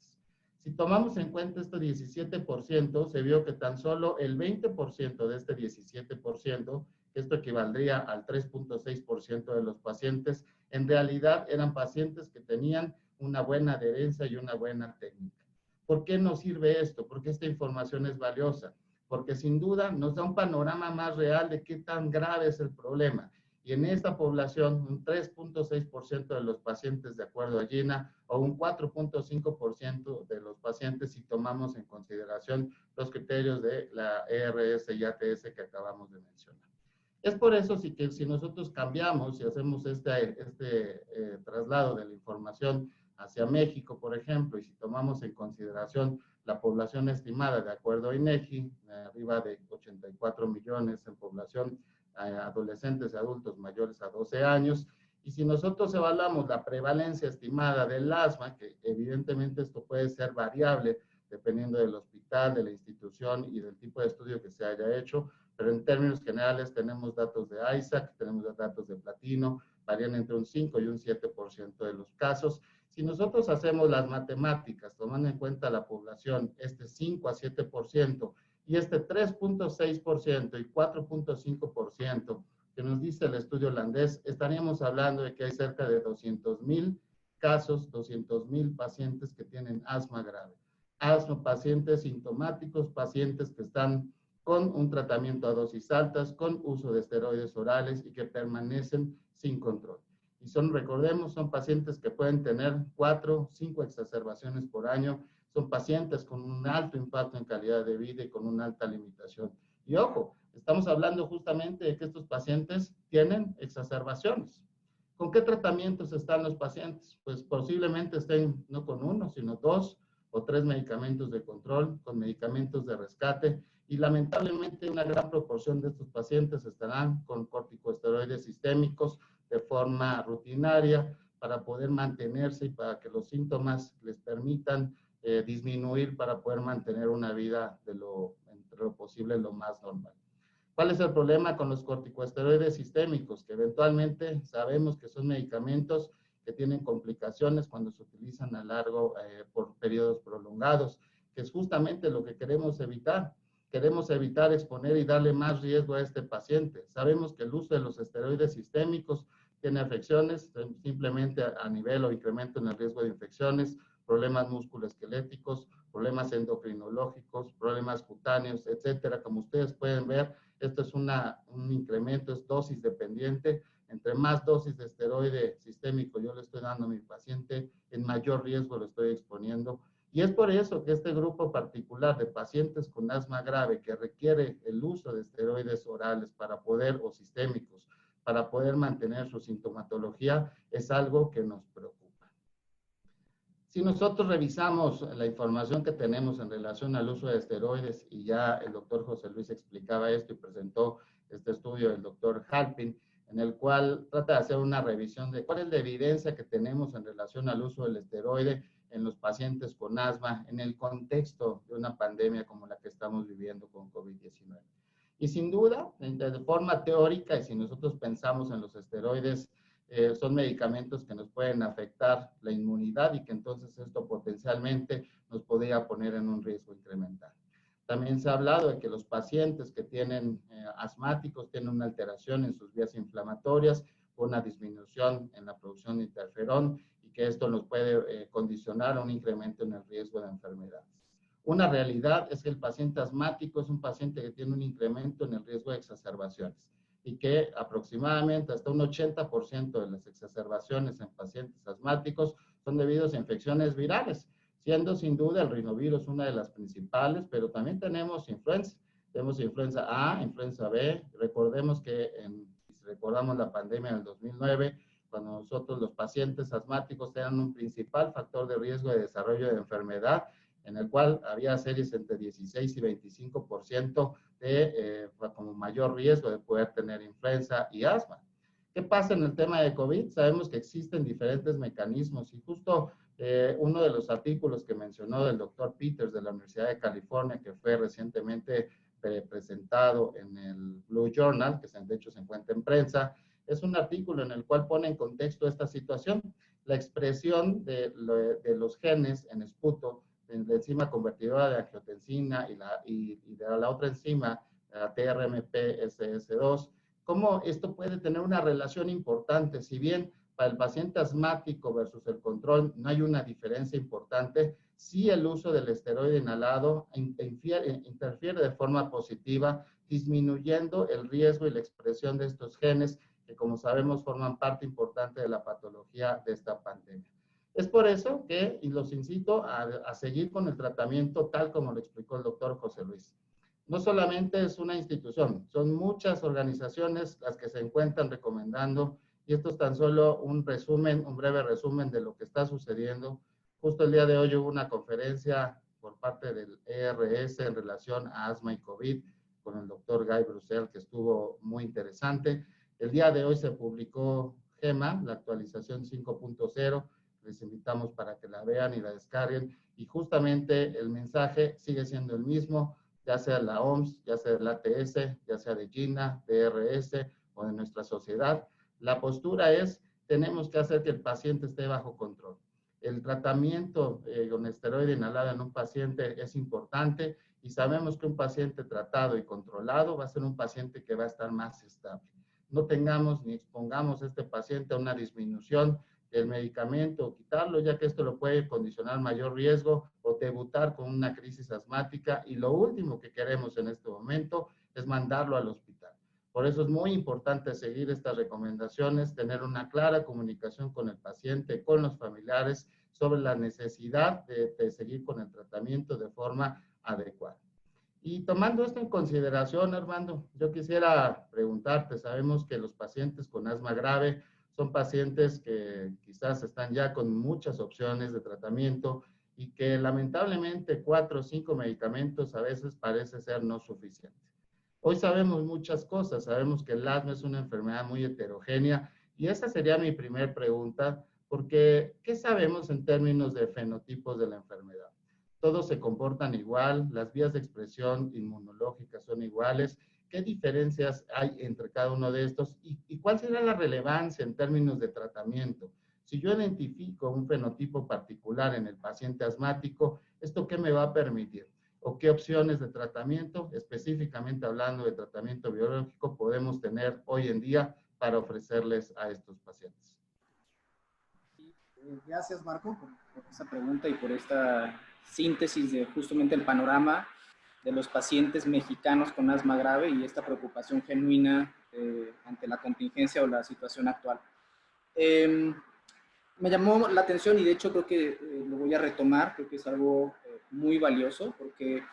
Si tomamos en cuenta este 17%, se vio que tan solo el 20% de este 17%, que esto equivaldría al 3.6% de los pacientes, en realidad eran pacientes que tenían una buena adherencia y una buena técnica. ¿Por qué nos sirve esto? Porque esta información es valiosa, porque sin duda nos da un panorama más real de qué tan grave es el problema. y en esta población un 3.6% de los pacientes de acuerdo a GINA o un 4.5% de los pacientes si tomamos en consideración los criterios de la ERS y ATS que acabamos de mencionar. Es por eso que si nosotros cambiamos y hacemos este traslado de la información hacia México, por ejemplo, y si tomamos en consideración la población estimada de acuerdo a INEGI, arriba de 84 millones en población adolescentes y adultos mayores a 12 años, y si nosotros evaluamos la prevalencia estimada del asma, que evidentemente esto puede ser variable dependiendo del hospital, de la institución y del tipo de estudio que se haya hecho, pero en términos generales tenemos datos de ISAC, tenemos datos de Platino, varían entre un 5 y un 7% de los casos. Si nosotros hacemos las matemáticas, tomando en cuenta la población, este 5 a 7%, y este 3.6% y 4.5% que nos dice el estudio holandés, estaríamos hablando de que hay cerca de 200,000 casos, 200,000 pacientes que tienen asma grave. Asma, pacientes sintomáticos, pacientes que están con un tratamiento a dosis altas, con uso de esteroides orales y que permanecen sin control. Y recordemos, son pacientes que pueden tener 4, 5 exacerbaciones por año, son pacientes con un alto impacto en calidad de vida y con una alta limitación. Y ojo, estamos hablando justamente de que estos pacientes tienen exacerbaciones. ¿Con qué tratamientos están los pacientes? Pues posiblemente estén no con 1, sino 2 o 3 medicamentos de control, con medicamentos de rescate, y lamentablemente una gran proporción de estos pacientes estarán con corticosteroides sistémicos de forma rutinaria para poder mantenerse y para que los síntomas les permitan disminuir para poder mantener una vida entre lo posible lo más normal. ¿Cuál es el problema con los corticosteroides sistémicos? Que eventualmente sabemos que son medicamentos que tienen complicaciones cuando se utilizan a largo por periodos prolongados, que es justamente lo que queremos evitar. Queremos evitar exponer y darle más riesgo a este paciente. Sabemos que el uso de los esteroides sistémicos tiene afecciones, simplemente a nivel o incremento en el riesgo de infecciones, problemas musculoesqueléticos, problemas endocrinológicos, problemas cutáneos, etcétera. Como ustedes pueden ver, esto es un incremento, es dosis dependiente. Entre más dosis de esteroide sistémico yo le estoy dando a mi paciente, en mayor riesgo lo estoy exponiendo. Y es por eso que este grupo particular de pacientes con asma grave que requiere el uso de esteroides orales para poder, o sistémicos, para poder mantener su sintomatología, es algo que nos preocupa. Si nosotros revisamos la información que tenemos en relación al uso de esteroides, y ya el doctor José Luis explicaba esto y presentó este estudio del doctor Halpin, en el cual trata de hacer una revisión de cuál es la evidencia que tenemos en relación al uso del esteroide en los pacientes con asma en el contexto de una pandemia como la que estamos viviendo con COVID-19. Y sin duda, de forma teórica, y si nosotros pensamos en los esteroides, son medicamentos que nos pueden afectar la inmunidad y que entonces esto potencialmente nos podría poner en un riesgo incremental. También se ha hablado de que los pacientes que tienen asmáticos tienen una alteración en sus vías inflamatorias, una disminución en la producción de interferón y que esto nos puede condicionar a un incremento en el riesgo de enfermedades. Una realidad es que el paciente asmático es un paciente que tiene un incremento en el riesgo de exacerbaciones y que aproximadamente hasta un 80% de las exacerbaciones en pacientes asmáticos son debidas a infecciones virales, siendo sin duda el rinovirus una de las principales, pero también tenemos influenza. Tenemos influenza A, influenza B. Recordemos que si recordamos la pandemia del 2009, cuando nosotros los pacientes asmáticos eran un principal factor de riesgo de desarrollo de enfermedad, en el cual había series entre 16 y 25% de como mayor riesgo de poder tener influenza y asma. ¿Qué pasa en el tema de COVID? Sabemos que existen diferentes mecanismos y justo uno de los artículos que mencionó del doctor Peters de la Universidad de California, que fue recientemente presentado en el Blue Journal, que de hecho se encuentra en prensa, es un artículo en el cual pone en contexto esta situación, la expresión de los genes en esputo, de la enzima convertidora de angiotensina y de la otra enzima, la TRMP-SS2, cómo esto puede tener una relación importante, si bien para el paciente asmático versus el control no hay una diferencia importante, sí el uso del esteroide inhalado interfiere de forma positiva, disminuyendo el riesgo y la expresión de estos genes que como sabemos forman parte importante de la patología de esta pandemia. Es por eso que los incito a seguir con el tratamiento tal como lo explicó el doctor José Luis. No solamente es una institución, son muchas organizaciones las que se encuentran recomendando, y esto es tan solo un resumen, un breve resumen de lo que está sucediendo. Justo el día de hoy hubo una conferencia por parte del ERS en relación a asma y COVID con el doctor Guy Brussel, que estuvo muy interesante. El día de hoy se publicó GEMA, la actualización 5.0. Les invitamos para que la vean y la descarguen. Y justamente el mensaje sigue siendo el mismo, ya sea de la OMS, ya sea del ATS, ya sea de GINA, de ERS o de nuestra sociedad. La postura es, tenemos que hacer que el paciente esté bajo control. El tratamiento con esteroide inhalado en un paciente es importante y sabemos que un paciente tratado y controlado va a ser un paciente que va a estar más estable. No tengamos ni expongamos a este paciente a una disminución del medicamento o quitarlo, ya que esto lo puede condicionar mayor riesgo o debutar con una crisis asmática, y lo último que queremos en este momento es mandarlo al hospital. Por eso es muy importante seguir estas recomendaciones, tener una clara comunicación con el paciente, con los familiares, sobre la necesidad de seguir con el tratamiento de forma adecuada. Y tomando esto en consideración, Armando, yo quisiera preguntarte, sabemos que los pacientes con asma grave son pacientes que quizás están ya con muchas opciones de tratamiento y que lamentablemente 4 o 5 medicamentos a veces parece ser no suficiente. Hoy sabemos muchas cosas, sabemos que el asma es una enfermedad muy heterogénea y esa sería mi primera pregunta, porque ¿qué sabemos en términos de fenotipos de la enfermedad? Todos se comportan igual, las vías de expresión inmunológicas son iguales. ¿Qué diferencias hay entre cada uno de estos? ¿Y cuál sería la relevancia en términos de tratamiento? Si yo identifico un fenotipo particular en el paciente asmático, ¿esto qué me va a permitir? ¿O qué opciones de tratamiento, específicamente hablando de tratamiento biológico, podemos tener hoy en día para ofrecerles a estos pacientes? Gracias, Marco, por esa pregunta y por esta síntesis de justamente el panorama de los pacientes mexicanos con asma grave y esta preocupación genuina ante la contingencia o la situación actual. Me llamó la atención y de hecho creo que lo voy a retomar, creo que es algo muy valioso porque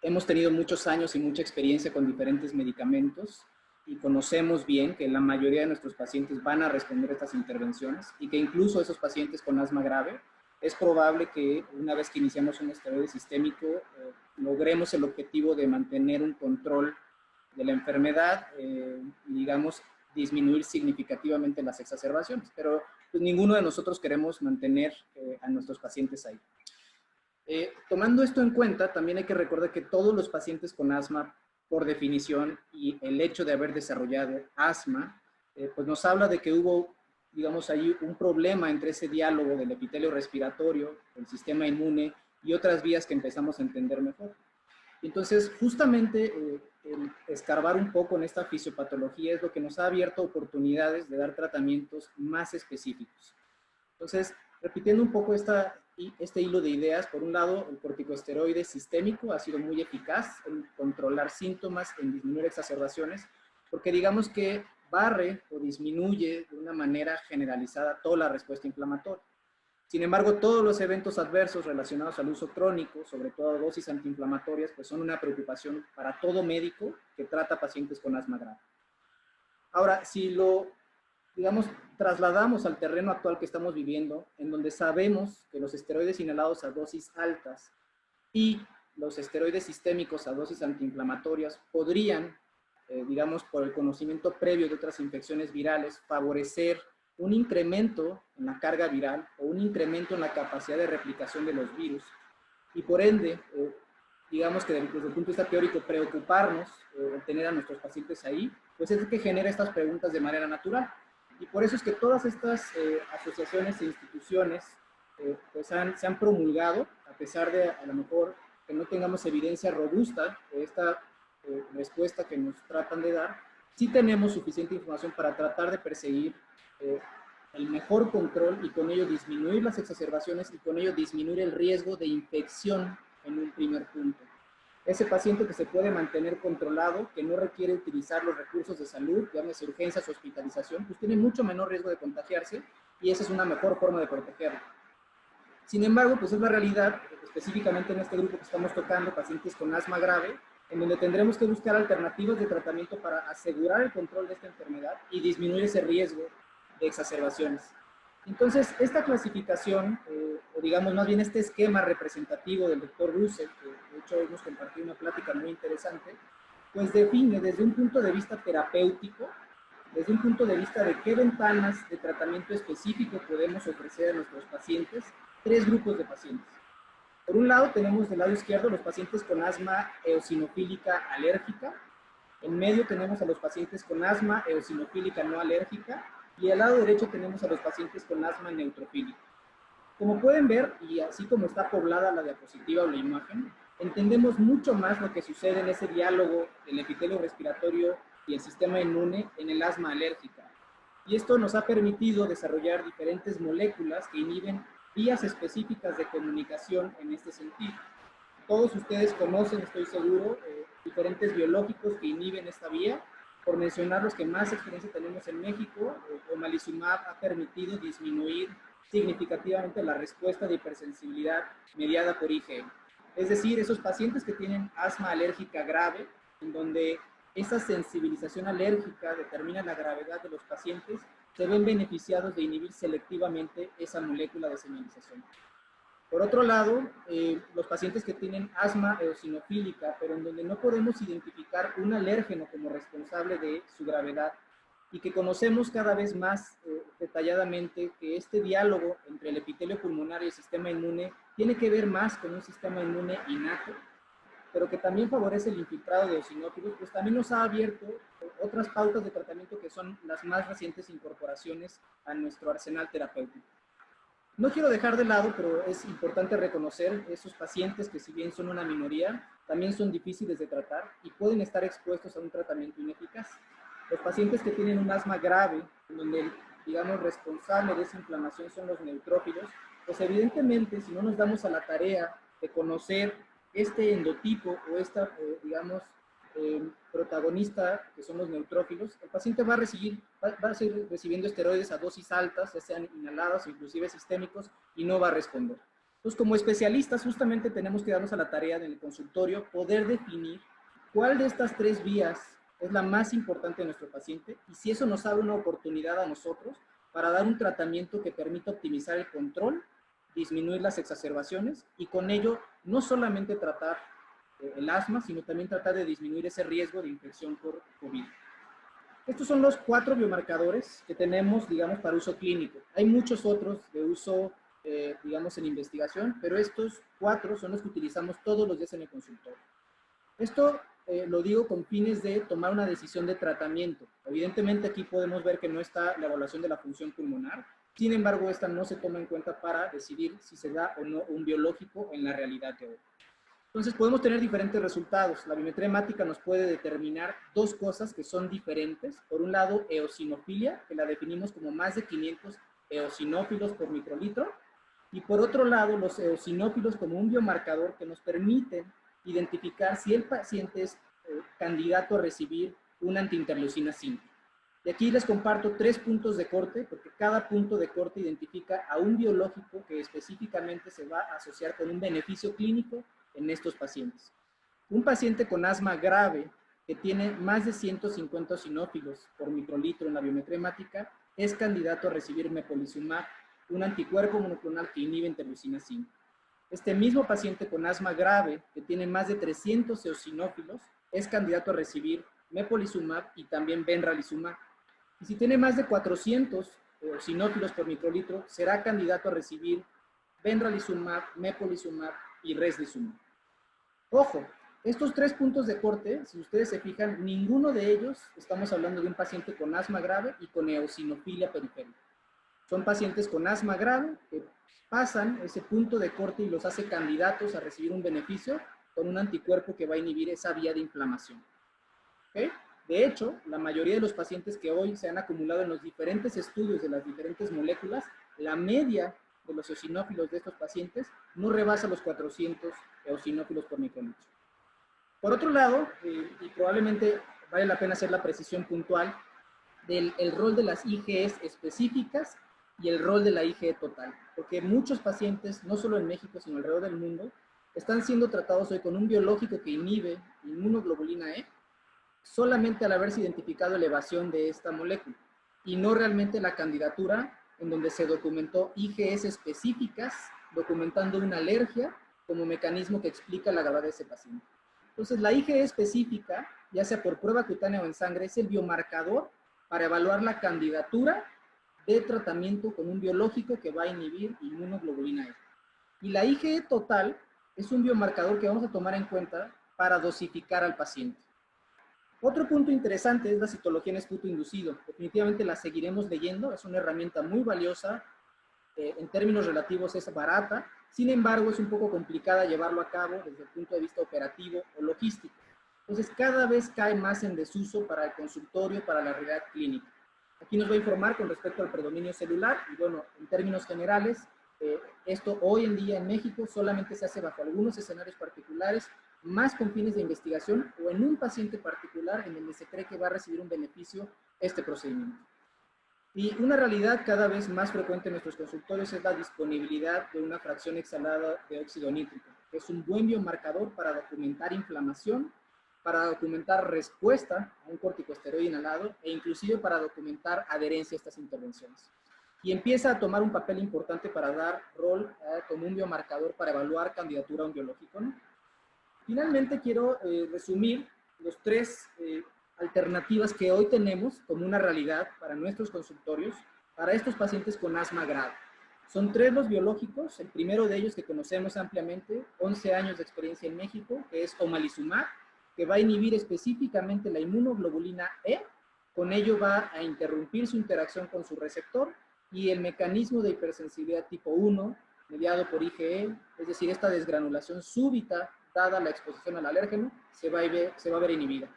hemos tenido muchos años y mucha experiencia con diferentes medicamentos y conocemos bien que la mayoría de nuestros pacientes van a responder a estas intervenciones y que incluso esos pacientes con asma grave es probable que una vez que iniciamos un esteroide sistémico logremos el objetivo de mantener un control de la enfermedad y digamos disminuir significativamente las exacerbaciones, pero pues, ninguno de nosotros queremos mantener a nuestros pacientes ahí. Tomando esto en cuenta, también hay que recordar que todos los pacientes con asma, por definición, y el hecho de haber desarrollado asma, pues nos habla de que hubo, digamos, ahí un problema entre ese diálogo del epitelio respiratorio, el sistema inmune y otras vías que empezamos a entender mejor. Entonces, justamente el escarbar un poco en esta fisiopatología es lo que nos ha abierto oportunidades de dar tratamientos más específicos. Entonces, repitiendo un poco este hilo de ideas, por un lado, el corticosteroide sistémico ha sido muy eficaz en controlar síntomas, en disminuir exacerbaciones, porque digamos que barre o disminuye de una manera generalizada toda la respuesta inflamatoria. Sin embargo, todos los eventos adversos relacionados al uso crónico, sobre todo dosis antiinflamatorias, pues son una preocupación para todo médico que trata pacientes con asma grave. Ahora, si lo, digamos, trasladamos al terreno actual que estamos viviendo, en donde sabemos que los esteroides inhalados a dosis altas y los esteroides sistémicos a dosis antiinflamatorias podrían, digamos, por el conocimiento previo de otras infecciones virales, favorecer un incremento en la carga viral o un incremento en la capacidad de replicación de los virus y por ende, digamos que desde el punto de vista teórico, preocuparnos de tener a nuestros pacientes ahí, pues es que genera estas preguntas de manera natural. Y por eso es que todas estas asociaciones e instituciones pues se han promulgado, a pesar de a lo mejor que no tengamos evidencia robusta de esta respuesta que nos tratan de dar, sí tenemos suficiente información para tratar de perseguir el mejor control y con ello disminuir las exacerbaciones y con ello disminuir el riesgo de infección en un primer punto. Ese paciente que se puede mantener controlado, que no requiere utilizar los recursos de salud, llámese urgencias, hospitalización, pues tiene mucho menor riesgo de contagiarse y esa es una mejor forma de protegerlo. Sin embargo, pues es la realidad, específicamente en este grupo que estamos tocando, pacientes con asma grave, en donde tendremos que buscar alternativas de tratamiento para asegurar el control de esta enfermedad y disminuir ese riesgo de exacerbaciones. Entonces, esta clasificación, o digamos más bien este esquema representativo del doctor Russell, que de hecho hemos compartido una plática muy interesante, pues define desde un punto de vista terapéutico, desde un punto de vista de qué ventanas de tratamiento específico podemos ofrecer a nuestros pacientes, 3 grupos de pacientes. Por un lado tenemos del lado izquierdo los pacientes con asma eosinofílica alérgica, en medio tenemos a los pacientes con asma eosinofílica no alérgica, y al lado derecho tenemos a los pacientes con asma neutrofílica. Como pueden ver, y así como está poblada la diapositiva o la imagen, entendemos mucho más lo que sucede en ese diálogo del epitelio respiratorio y el sistema inmune en el asma alérgica. Y esto nos ha permitido desarrollar diferentes moléculas que inhiben vías específicas de comunicación en este sentido. Todos ustedes conocen, estoy seguro, diferentes biológicos que inhiben esta vía. Por mencionar los que más experiencia tenemos en México, omalizumab ha permitido disminuir significativamente la respuesta de hipersensibilidad mediada por IgE. Es decir, esos pacientes que tienen asma alérgica grave, en donde esa sensibilización alérgica determina la gravedad de los pacientes, se ven beneficiados de inhibir selectivamente esa molécula de señalización. Por otro lado, los pacientes que tienen asma eosinofílica, pero en donde no podemos identificar un alérgeno como responsable de su gravedad y que conocemos cada vez más detalladamente que este diálogo entre el epitelio pulmonar y el sistema inmune tiene que ver más con un sistema inmune innato, pero que también favorece el infiltrado de eosinófilos, pues también nos ha abierto otras pautas de tratamiento que son las más recientes incorporaciones a nuestro arsenal terapéutico. No quiero dejar de lado, pero es importante reconocer esos pacientes que si bien son una minoría, también son difíciles de tratar y pueden estar expuestos a un tratamiento ineficaz. Los pacientes que tienen un asma grave, donde el, digamos, responsable de esa inflamación son los neutrófilos, pues evidentemente si no nos damos a la tarea de conocer este endotipo o esta, digamos, protagonista, que son los neutrófilos, el paciente va a seguir recibiendo esteroides a dosis altas, ya sean inhaladas o inclusive sistémicos, y no va a responder. Entonces, como especialistas, justamente tenemos que darnos a la tarea en el consultorio, poder definir cuál de estas 3 vías es la más importante de nuestro paciente, y si eso nos abre una oportunidad a nosotros para dar un tratamiento que permita optimizar el control, disminuir las exacerbaciones, y con ello no solamente tratar el asma, sino también tratar de disminuir ese riesgo de infección por COVID. Estos son los 4 biomarcadores que tenemos, digamos, para uso clínico. Hay muchos otros de uso, digamos, en investigación, pero estos 4 son los que utilizamos todos los días en el consultorio. Esto lo digo con fines de tomar una decisión de tratamiento. Evidentemente aquí podemos ver que no está la evaluación de la función pulmonar, sin embargo, esta no se toma en cuenta para decidir si se da o no un biológico en la realidad de hoy. Entonces podemos tener diferentes resultados. La biometría hemática nos puede determinar 2 cosas que son diferentes. Por un lado, eosinofilia, que la definimos como más de 500 eosinófilos por microlitro. Y por otro lado, los eosinófilos como un biomarcador que nos permiten identificar si el paciente es candidato a recibir una antiinterleucina 5. Y aquí les comparto 3 puntos de corte, porque cada punto de corte identifica a un biológico que específicamente se va a asociar con un beneficio clínico en estos pacientes. Un paciente con asma grave que tiene más de 150 eosinófilos por microlitro en la biometría hemática es candidato a recibir mepolizumab, un anticuerpo monoclonal que inhibe interleucina 5. Este mismo paciente con asma grave que tiene más de 300 eosinófilos es candidato a recibir mepolizumab y también benralizumab. Y si tiene más de 400 eosinófilos por microlitro, será candidato a recibir benralizumab, mepolizumab y reslizumab. Ojo, estos 3 puntos de corte, si ustedes se fijan, ninguno de ellos estamos hablando de un paciente con asma grave y con eosinofilia periférica. Son pacientes con asma grave que pasan ese punto de corte y los hace candidatos a recibir un beneficio con un anticuerpo que va a inhibir esa vía de inflamación. ¿Okay? De hecho, la mayoría de los pacientes que hoy se han acumulado en los diferentes estudios de las diferentes moléculas, la media de los eosinófilos de estos pacientes no rebasa los 400 eosinófilos por microlitro. Por otro lado, y probablemente vale la pena hacer la precisión puntual del el rol de las IGEs específicas y el rol de la IgE total, porque muchos pacientes, no solo en México, sino alrededor del mundo, están siendo tratados hoy con un biológico que inhibe inmunoglobulina E solamente al haberse identificado elevación de esta molécula y no realmente la candidatura en donde se documentó IgEs específicas documentando una alergia como mecanismo que explica la gravedad de ese paciente. Entonces, la IgE específica, ya sea por prueba cutánea o en sangre, es el biomarcador para evaluar la candidatura de tratamiento con un biológico que va a inhibir inmunoglobulina E. Y la IgE total es un biomarcador que vamos a tomar en cuenta para dosificar al paciente. Otro punto interesante es la citología en esputo inducido. Definitivamente la seguiremos leyendo, es una herramienta muy valiosa, en términos relativos es barata, sin embargo es un poco complicada llevarlo a cabo desde el punto de vista operativo o logístico. Entonces cada vez cae más en desuso para el consultorio, para la realidad clínica. Aquí nos va a informar con respecto al predominio celular y bueno, en términos generales, esto hoy en día en México solamente se hace bajo algunos escenarios particulares, más con fines de investigación o en un paciente particular en donde se cree que va a recibir un beneficio este procedimiento. Y una realidad cada vez más frecuente en nuestros consultorios es la disponibilidad de una fracción exhalada de óxido nítrico, que es un buen biomarcador para documentar inflamación, para documentar respuesta a un corticosteroide inhalado e inclusive para documentar adherencia a estas intervenciones. Y empieza a tomar un papel importante para dar rol como un biomarcador para evaluar candidatura a un biológico, ¿no? Finalmente quiero resumir los tres alternativas que hoy tenemos como una realidad para nuestros consultorios, para estos pacientes con asma grave. Son tres los biológicos, el primero de ellos que conocemos ampliamente, 11 años de experiencia en México, que es omalizumab, que va a inhibir específicamente la inmunoglobulina E, con ello va a interrumpir su interacción con su receptor y el mecanismo de hipersensibilidad tipo 1, mediado por IgE, es decir, esta desgranulación súbita dada la exposición al alérgeno, se va a ver inhibida.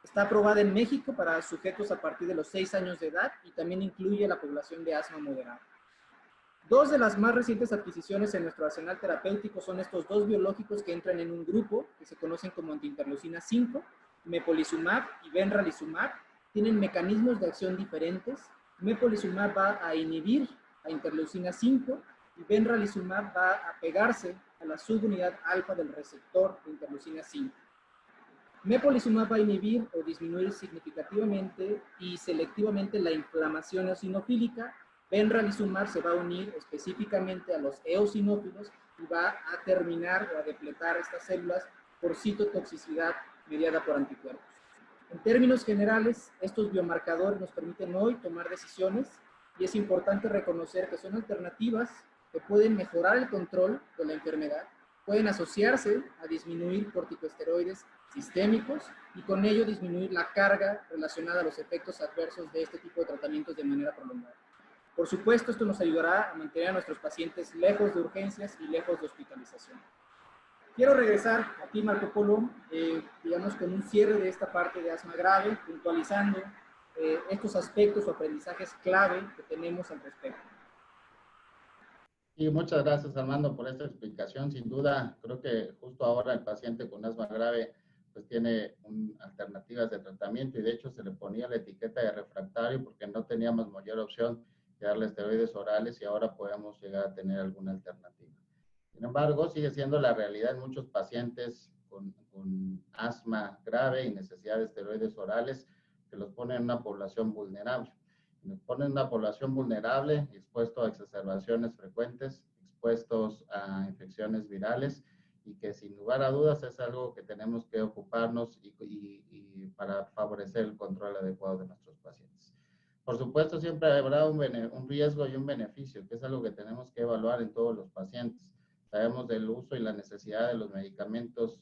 Está aprobada en México para sujetos a partir de los 6 años de edad y también incluye la población de asma moderada. Dos de las más recientes adquisiciones en nuestro arsenal terapéutico son estos dos biológicos que entran en un grupo que se conocen como antiinterleucina 5, mepolizumab y benralizumab. Tienen mecanismos de acción diferentes. Mepolizumab va a inhibir a interleucina 5 y benralizumab va a pegarse a la subunidad alfa del receptor de interleucina 5. Mepolizumab va a inhibir o disminuir significativamente y selectivamente la inflamación eosinofílica. Benralizumab se va a unir específicamente a los eosinófilos y va a terminar o a depletar estas células por citotoxicidad mediada por anticuerpos. En términos generales, estos biomarcadores nos permiten hoy tomar decisiones y es importante reconocer que son alternativas que pueden mejorar el control de la enfermedad, pueden asociarse a disminuir corticosteroides sistémicos y con ello disminuir la carga relacionada a los efectos adversos de este tipo de tratamientos de manera prolongada. Por supuesto, esto nos ayudará a mantener a nuestros pacientes lejos de urgencias y lejos de hospitalización. Quiero regresar a ti, Marco Polo, digamos, con un cierre de esta parte de asma grave, puntualizando estos aspectos o aprendizajes clave que tenemos al respecto. Y muchas gracias, Armando, por esta explicación. Sin duda, creo que justo ahora el paciente con asma grave pues tiene alternativas de tratamiento y de hecho se le ponía la etiqueta de refractario porque no teníamos mayor opción que darle esteroides orales y ahora podemos llegar a tener alguna alternativa. Sin embargo, sigue siendo la realidad en muchos pacientes con asma grave y necesidad de esteroides orales que los ponen en una población vulnerable. Nos ponen en una población vulnerable, expuesto a exacerbaciones frecuentes, expuestos a infecciones virales y que sin lugar a dudas es algo que tenemos que ocuparnos y para favorecer el control adecuado de nuestros pacientes. Por supuesto, siempre habrá un riesgo y un beneficio, que es algo que tenemos que evaluar en todos los pacientes. Sabemos del uso y la necesidad de los medicamentos,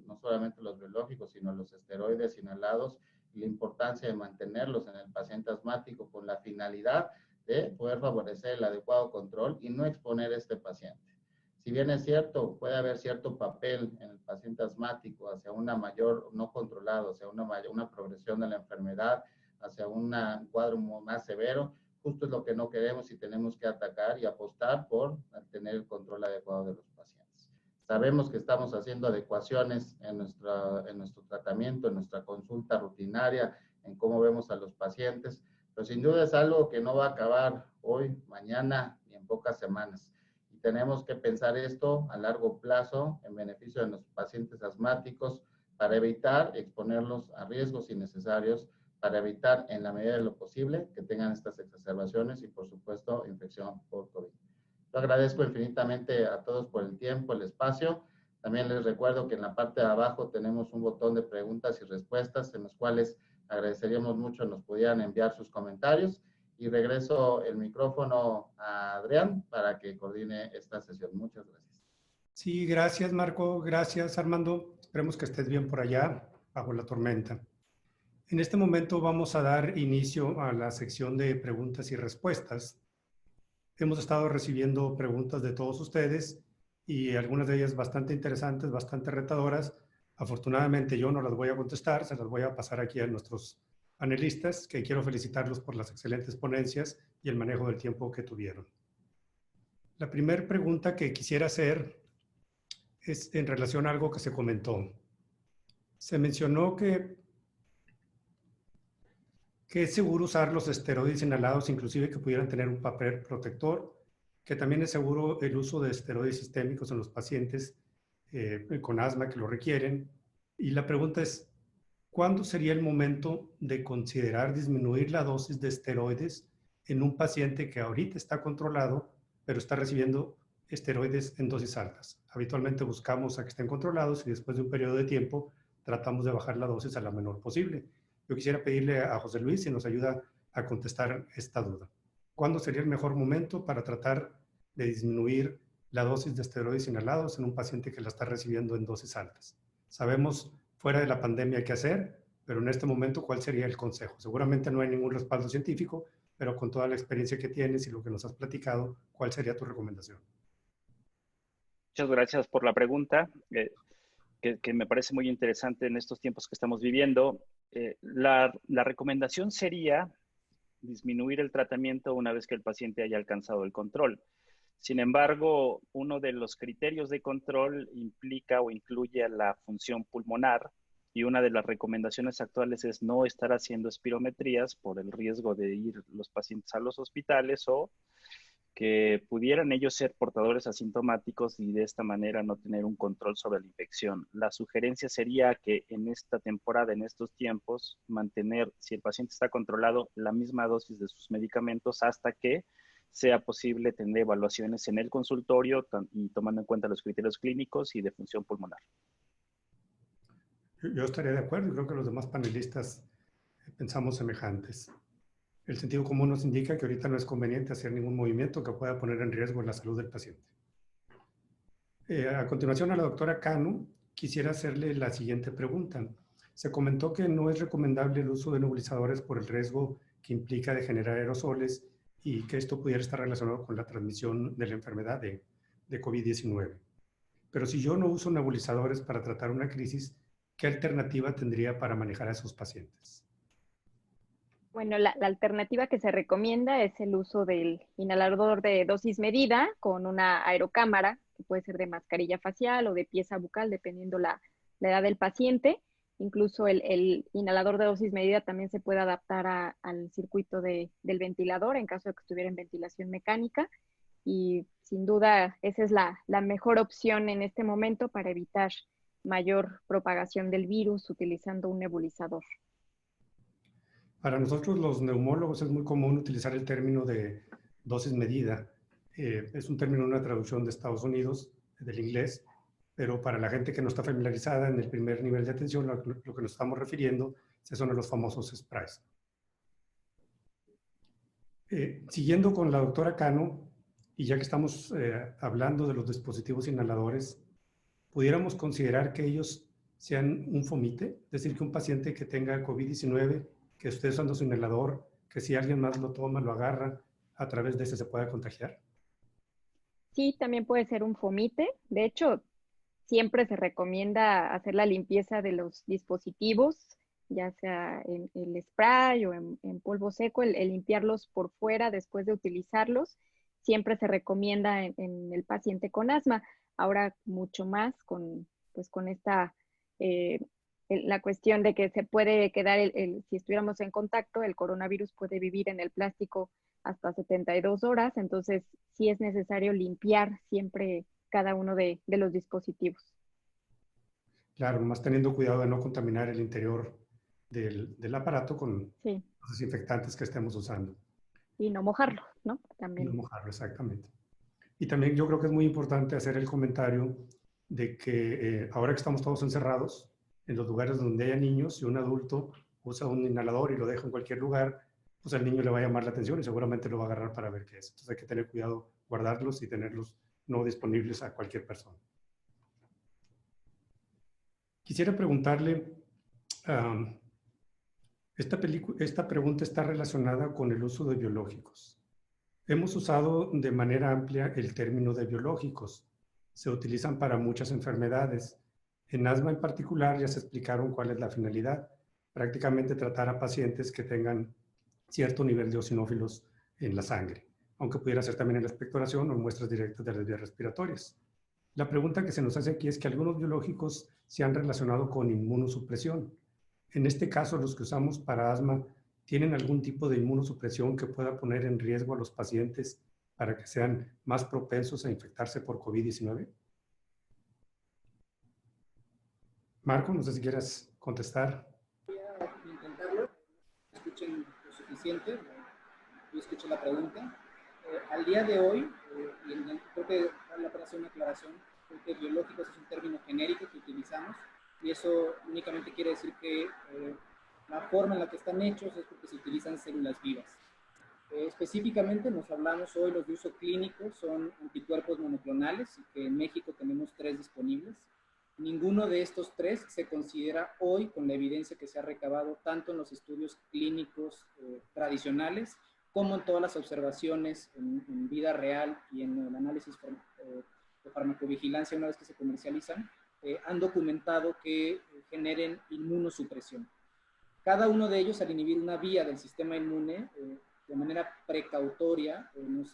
no solamente los biológicos, sino los esteroides inhalados, y la importancia de mantenerlos en el paciente asmático con la finalidad de poder favorecer el adecuado control y no exponer a este paciente. Si bien es cierto, puede haber cierto papel en el paciente asmático hacia una mayor, no controlado, hacia una progresión de la enfermedad, hacia un cuadro más severo, justo es lo que no queremos y tenemos que atacar y apostar por tener el control adecuado de los pacientes. Sabemos que estamos haciendo adecuaciones en nuestro tratamiento, en nuestra consulta rutinaria, en cómo vemos a los pacientes, pero sin duda es algo que no va a acabar hoy, mañana ni en pocas semanas. Y tenemos que pensar esto a largo plazo en beneficio de nuestros pacientes asmáticos para evitar exponerlos a riesgos innecesarios, para evitar en la medida de lo posible que tengan estas exacerbaciones y por supuesto infección por COVID. Yo agradezco infinitamente a todos por el tiempo, el espacio. También les recuerdo que en la parte de abajo tenemos un botón de preguntas y respuestas en los cuales agradeceríamos mucho nos pudieran enviar sus comentarios. Y regreso el micrófono a Adrián para que coordine esta sesión. Muchas gracias. Sí, gracias Marco, gracias Armando. Esperemos que estés bien por allá, bajo la tormenta. En este momento vamos a dar inicio a la sección de preguntas y respuestas. Hemos estado recibiendo preguntas de todos ustedes y algunas de ellas bastante interesantes, bastante retadoras. Afortunadamente yo no las voy a contestar, se las voy a pasar aquí a nuestros panelistas, que quiero felicitarlos por las excelentes ponencias y el manejo del tiempo que tuvieron. La primera pregunta que quisiera hacer es en relación a algo que se comentó. Se mencionó que es seguro usar los esteroides inhalados, inclusive que pudieran tener un papel protector, que también es seguro el uso de esteroides sistémicos en los pacientes con asma que lo requieren. Y la pregunta es, ¿cuándo sería el momento de considerar disminuir la dosis de esteroides en un paciente que ahorita está controlado, pero está recibiendo esteroides en dosis altas? Habitualmente buscamos a que estén controlados y después de un periodo de tiempo tratamos de bajar la dosis a la menor posible. Yo quisiera pedirle a José Luis si nos ayuda a contestar esta duda. ¿Cuándo sería el mejor momento para tratar de disminuir la dosis de esteroides inhalados en un paciente que la está recibiendo en dosis altas? Sabemos fuera de la pandemia qué hacer, pero en este momento, ¿cuál sería el consejo? Seguramente no hay ningún respaldo científico, pero con toda la experiencia que tienes y lo que nos has platicado, ¿cuál sería tu recomendación? Muchas gracias por la pregunta, que me parece muy interesante en estos tiempos que estamos viviendo. La recomendación sería disminuir el tratamiento una vez que el paciente haya alcanzado el control. Sin embargo, uno de los criterios de control implica o incluye la función pulmonar, y una de las recomendaciones actuales es no estar haciendo espirometrías por el riesgo de ir los pacientes a los hospitales o que pudieran ellos ser portadores asintomáticos y de esta manera no tener un control sobre la infección. La sugerencia sería que en esta temporada, en estos tiempos, mantener, si el paciente está controlado, la misma dosis de sus medicamentos hasta que sea posible tener evaluaciones en el consultorio y tomando en cuenta los criterios clínicos y de función pulmonar. Yo estaría de acuerdo y creo que los demás panelistas pensamos semejantes. El sentido común nos indica que ahorita no es conveniente hacer ningún movimiento que pueda poner en riesgo la salud del paciente. A continuación, a la doctora Cano, quisiera hacerle la siguiente pregunta. Se comentó que no es recomendable el uso de nebulizadores por el riesgo que implica de generar aerosoles y que esto pudiera estar relacionado con la transmisión de la enfermedad de COVID-19. Pero si yo no uso nebulizadores para tratar una crisis, ¿qué alternativa tendría para manejar a esos pacientes? Bueno, la alternativa que se recomienda es el uso del inhalador de dosis medida con una aerocámara, que puede ser de mascarilla facial o de pieza bucal, dependiendo la edad del paciente. Incluso el inhalador de dosis medida también se puede adaptar al circuito del ventilador en caso de que estuviera en ventilación mecánica. Y sin duda esa es la mejor opción en este momento para evitar mayor propagación del virus utilizando un nebulizador. Para nosotros los neumólogos es muy común utilizar el término de dosis medida. Es un término, una traducción de Estados Unidos, del inglés, pero para la gente que no está familiarizada en el primer nivel de atención, lo que nos estamos refiriendo son los famosos sprays. Siguiendo con la doctora Cano, y ya que estamos hablando de los dispositivos inhaladores, ¿pudiéramos considerar que ellos sean un fomite? Es decir, que un paciente que tenga COVID-19, que esté usando su inhalador, que si alguien más lo toma, lo agarra, a través de ese se pueda contagiar. Sí, también puede ser un fomite. De hecho, siempre se recomienda hacer la limpieza de los dispositivos, ya sea en el spray o en polvo seco, el limpiarlos por fuera después de utilizarlos. Siempre se recomienda en el paciente con asma. ahora mucho más con, pues, con esta, la cuestión de que se puede quedar, si estuviéramos en contacto, el coronavirus puede vivir en el plástico hasta 72 horas, entonces sí es necesario limpiar siempre cada uno de los dispositivos. Claro, más teniendo cuidado de no contaminar el interior del aparato con Sí, los desinfectantes que estemos usando. y no mojarlo, ¿no? Y También. no mojarlo, exactamente. Y también yo creo que es muy importante hacer el comentario de que ahora que estamos todos encerrados, en los lugares donde haya niños, si un adulto usa un inhalador y lo deja en cualquier lugar, pues al niño le va a llamar la atención y seguramente lo va a agarrar para ver qué es. Entonces hay que tener cuidado, guardarlos y tenerlos no disponibles a cualquier persona. Quisiera preguntarle, um, esta pregunta está relacionada con el uso de biológicos. Hemos usado de manera amplia el término de biológicos. Se utilizan para muchas enfermedades. En asma en particular ya se explicaron cuál es la finalidad. Prácticamente tratar a pacientes que tengan cierto nivel de eosinófilos en la sangre, aunque pudiera ser también en la expectoración o en muestras directas de las vías respiratorias. La pregunta que se nos hace aquí es que algunos biológicos se han relacionado con inmunosupresión. En este caso, los que usamos para asma, ¿tienen algún tipo de inmunosupresión que pueda poner en riesgo a los pacientes para que sean más propensos a infectarse por COVID-19? Marco, no sé si quieras contestar. Voy a intentarlo. Escuchen lo suficiente. Yo escuché la pregunta. Al día de hoy, y creo que vale la pena hacer una aclaración, creo que biológicos es un término genérico que utilizamos y eso únicamente quiere decir que la forma en la que están hechos es porque se utilizan células vivas. Específicamente nos hablamos hoy, los de uso clínico son anticuerpos monoclonales y que en México tenemos 3 disponibles. Ninguno de estos 3 se considera hoy, con la evidencia que se ha recabado tanto en los estudios clínicos tradicionales como en todas las observaciones en vida real y en el análisis de farmacovigilancia una vez que se comercializan, han documentado que generen inmunosupresión. Cada uno de ellos, al inhibir una vía del sistema inmune, de manera precautoria,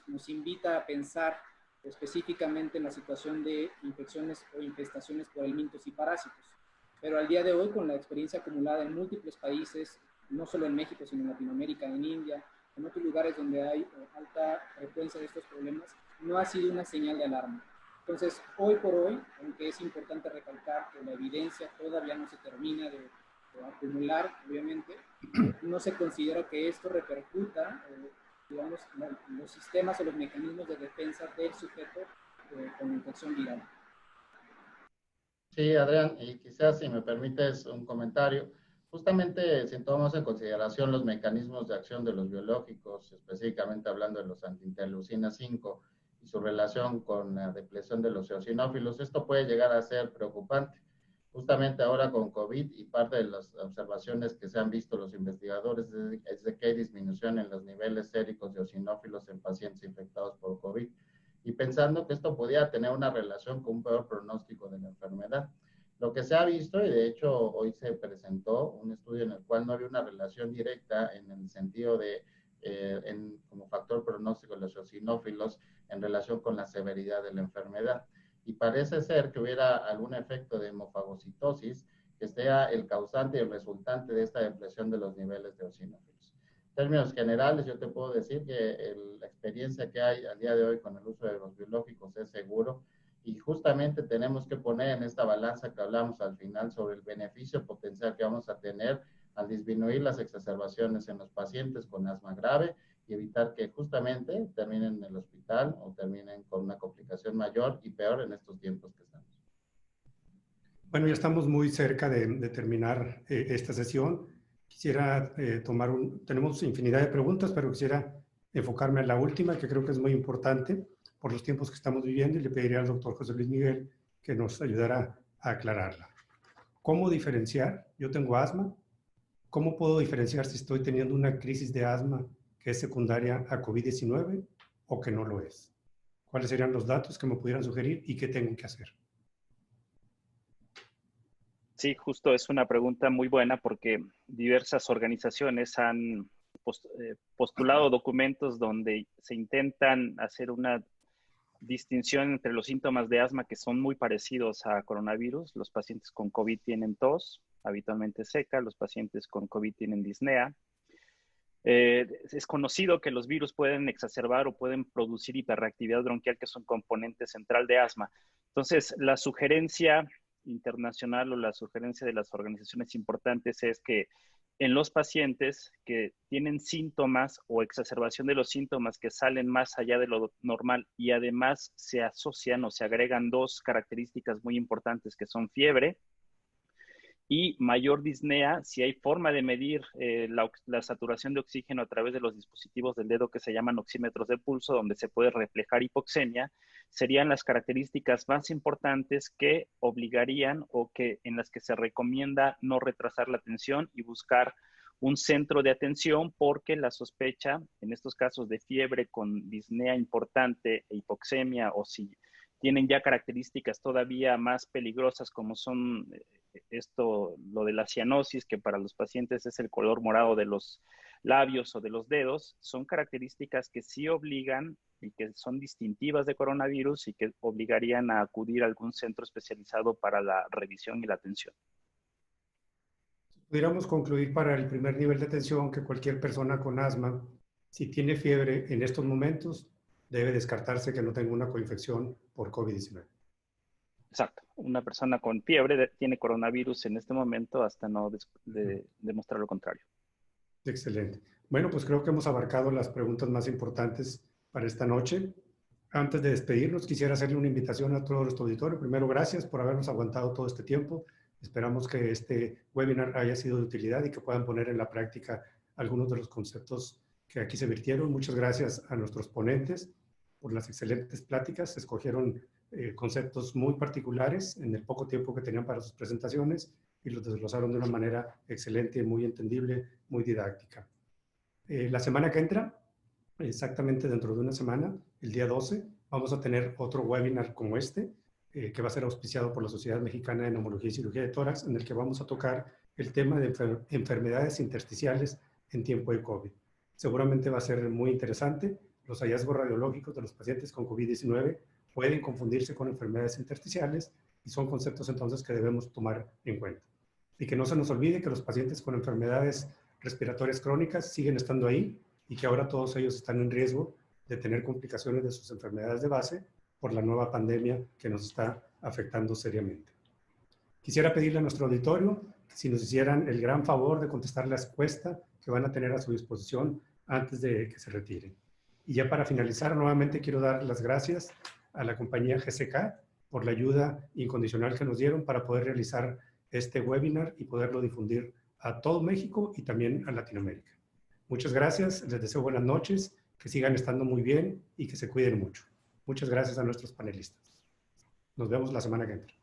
nos invita a pensar específicamente en la situación de infecciones o infestaciones por elementos y parásitos. Pero al día de hoy, con la experiencia acumulada en múltiples países, no solo en México, sino en Latinoamérica, en India, en otros lugares donde hay alta frecuencia de estos problemas, no ha sido una señal de alarma. Entonces, hoy por hoy, aunque es importante recalcar que la evidencia todavía no se termina de acumular, obviamente, no se considera que esto repercuta, digamos, los sistemas o los mecanismos de defensa del sujeto con infección viral. Sí, Adrián, y quizás si me permites un comentario, justamente si tomamos en consideración los mecanismos de acción de los biológicos, específicamente hablando de los antiinterleucinas 5 y su relación con la depresión de los eosinófilos, esto puede llegar a ser preocupante. Justamente ahora con COVID y parte de las observaciones que se han visto los investigadores es de que hay disminución en los niveles séricos de eosinófilos en pacientes infectados por COVID y pensando que esto podía tener una relación con un peor pronóstico de la enfermedad. Lo que se ha visto, y de hecho hoy se presentó un estudio en el cual no había una relación directa en el sentido de, como factor pronóstico de los eosinófilos en relación con la severidad de la enfermedad. Y parece ser que hubiera algún efecto de hemofagocitosis que sea el causante y el resultante de esta depresión de los niveles de eosinófilos. En términos generales, yo te puedo decir que la experiencia que hay al día de hoy con el uso de los biológicos es seguro y justamente tenemos que poner en esta balanza que hablamos al final sobre el beneficio potencial que vamos a tener al disminuir las exacerbaciones en los pacientes con asma grave y evitar que justamente terminen en el hospital o terminen con una complicación mayor y peor en estos tiempos que estamos. Bueno, ya estamos muy cerca de terminar esta sesión. Quisiera tenemos infinidad de preguntas, pero quisiera enfocarme en la última, que creo que es muy importante por los tiempos que estamos viviendo, y le pediría al doctor José Luis Miguel que nos ayudara a aclararla. ¿Cómo diferenciar? Yo tengo asma. ¿Cómo puedo diferenciar si estoy teniendo una crisis de asma que es secundaria a COVID-19 o que no lo es? ¿Cuáles serían los datos que me pudieran sugerir y qué tengo que hacer? Sí, justo es una pregunta muy buena porque diversas organizaciones han postulado documentos donde se intentan hacer una distinción entre los síntomas de asma que son muy parecidos a coronavirus. Los pacientes con COVID tienen tos, habitualmente seca, los pacientes con COVID tienen disnea. Es conocido que los virus pueden exacerbar o pueden producir hiperreactividad bronquial, que es un componente central de asma. Entonces, la sugerencia internacional o la sugerencia de las organizaciones importantes es que en los pacientes que tienen síntomas o exacerbación de los síntomas que salen más allá de lo normal y además se asocian o se agregan dos características muy importantes que son fiebre y mayor disnea, si hay forma de medir la saturación de oxígeno a través de los dispositivos del dedo que se llaman oxímetros de pulso, donde se puede reflejar hipoxemia, serían las características más importantes que obligarían o que en las que se recomienda no retrasar la atención y buscar un centro de atención, porque la sospecha en estos casos de fiebre con disnea importante e hipoxemia, o si tienen ya características todavía más peligrosas como son lo de la cianosis, que para los pacientes es el color morado de los labios o de los dedos, son características que sí obligan y que son distintivas de coronavirus y que obligarían a acudir a algún centro especializado para la revisión y la atención. Pudiéramos concluir para el primer nivel de atención que cualquier persona con asma, si tiene fiebre en estos momentos, debe descartarse que no tenga una coinfección por COVID-19. Exacto. Una persona con fiebre tiene coronavirus en este momento hasta no demostrar lo contrario. Excelente. Bueno, pues creo que hemos abarcado las preguntas más importantes para esta noche. Antes de despedirnos, quisiera hacerle una invitación a todo nuestro auditorio. Primero, gracias por habernos aguantado todo este tiempo. Esperamos que este webinar haya sido de utilidad y que puedan poner en la práctica algunos de los conceptos que aquí se vertieron. Muchas gracias a nuestros ponentes por las excelentes pláticas. Escogieron conceptos muy particulares en el poco tiempo que tenían para sus presentaciones y los desglosaron de una manera excelente, muy entendible, muy didáctica. La semana que entra, exactamente dentro de una semana, el día 12, vamos a tener otro webinar como este, que va a ser auspiciado por la Sociedad Mexicana de Neumología y Cirugía de Tórax, en el que vamos a tocar el tema de enfermedades intersticiales en tiempo de COVID. Seguramente va a ser muy interesante. Los hallazgos radiológicos de los pacientes con COVID-19 pueden confundirse con enfermedades intersticiales y son conceptos entonces que debemos tomar en cuenta. Y que no se nos olvide que los pacientes con enfermedades respiratorias crónicas siguen estando ahí y que ahora todos ellos están en riesgo de tener complicaciones de sus enfermedades de base por la nueva pandemia que nos está afectando seriamente. Quisiera pedirle a nuestro auditorio que si nos hicieran el gran favor de contestar la encuesta que van a tener a su disposición antes de que se retiren. Y ya para finalizar, nuevamente quiero dar las gracias a la compañía GCK por la ayuda incondicional que nos dieron para poder realizar este webinar y poderlo difundir a todo México y también a Latinoamérica. Muchas gracias, les deseo buenas noches, que sigan estando muy bien y que se cuiden mucho. Muchas gracias a nuestros panelistas. Nos vemos la semana que entra.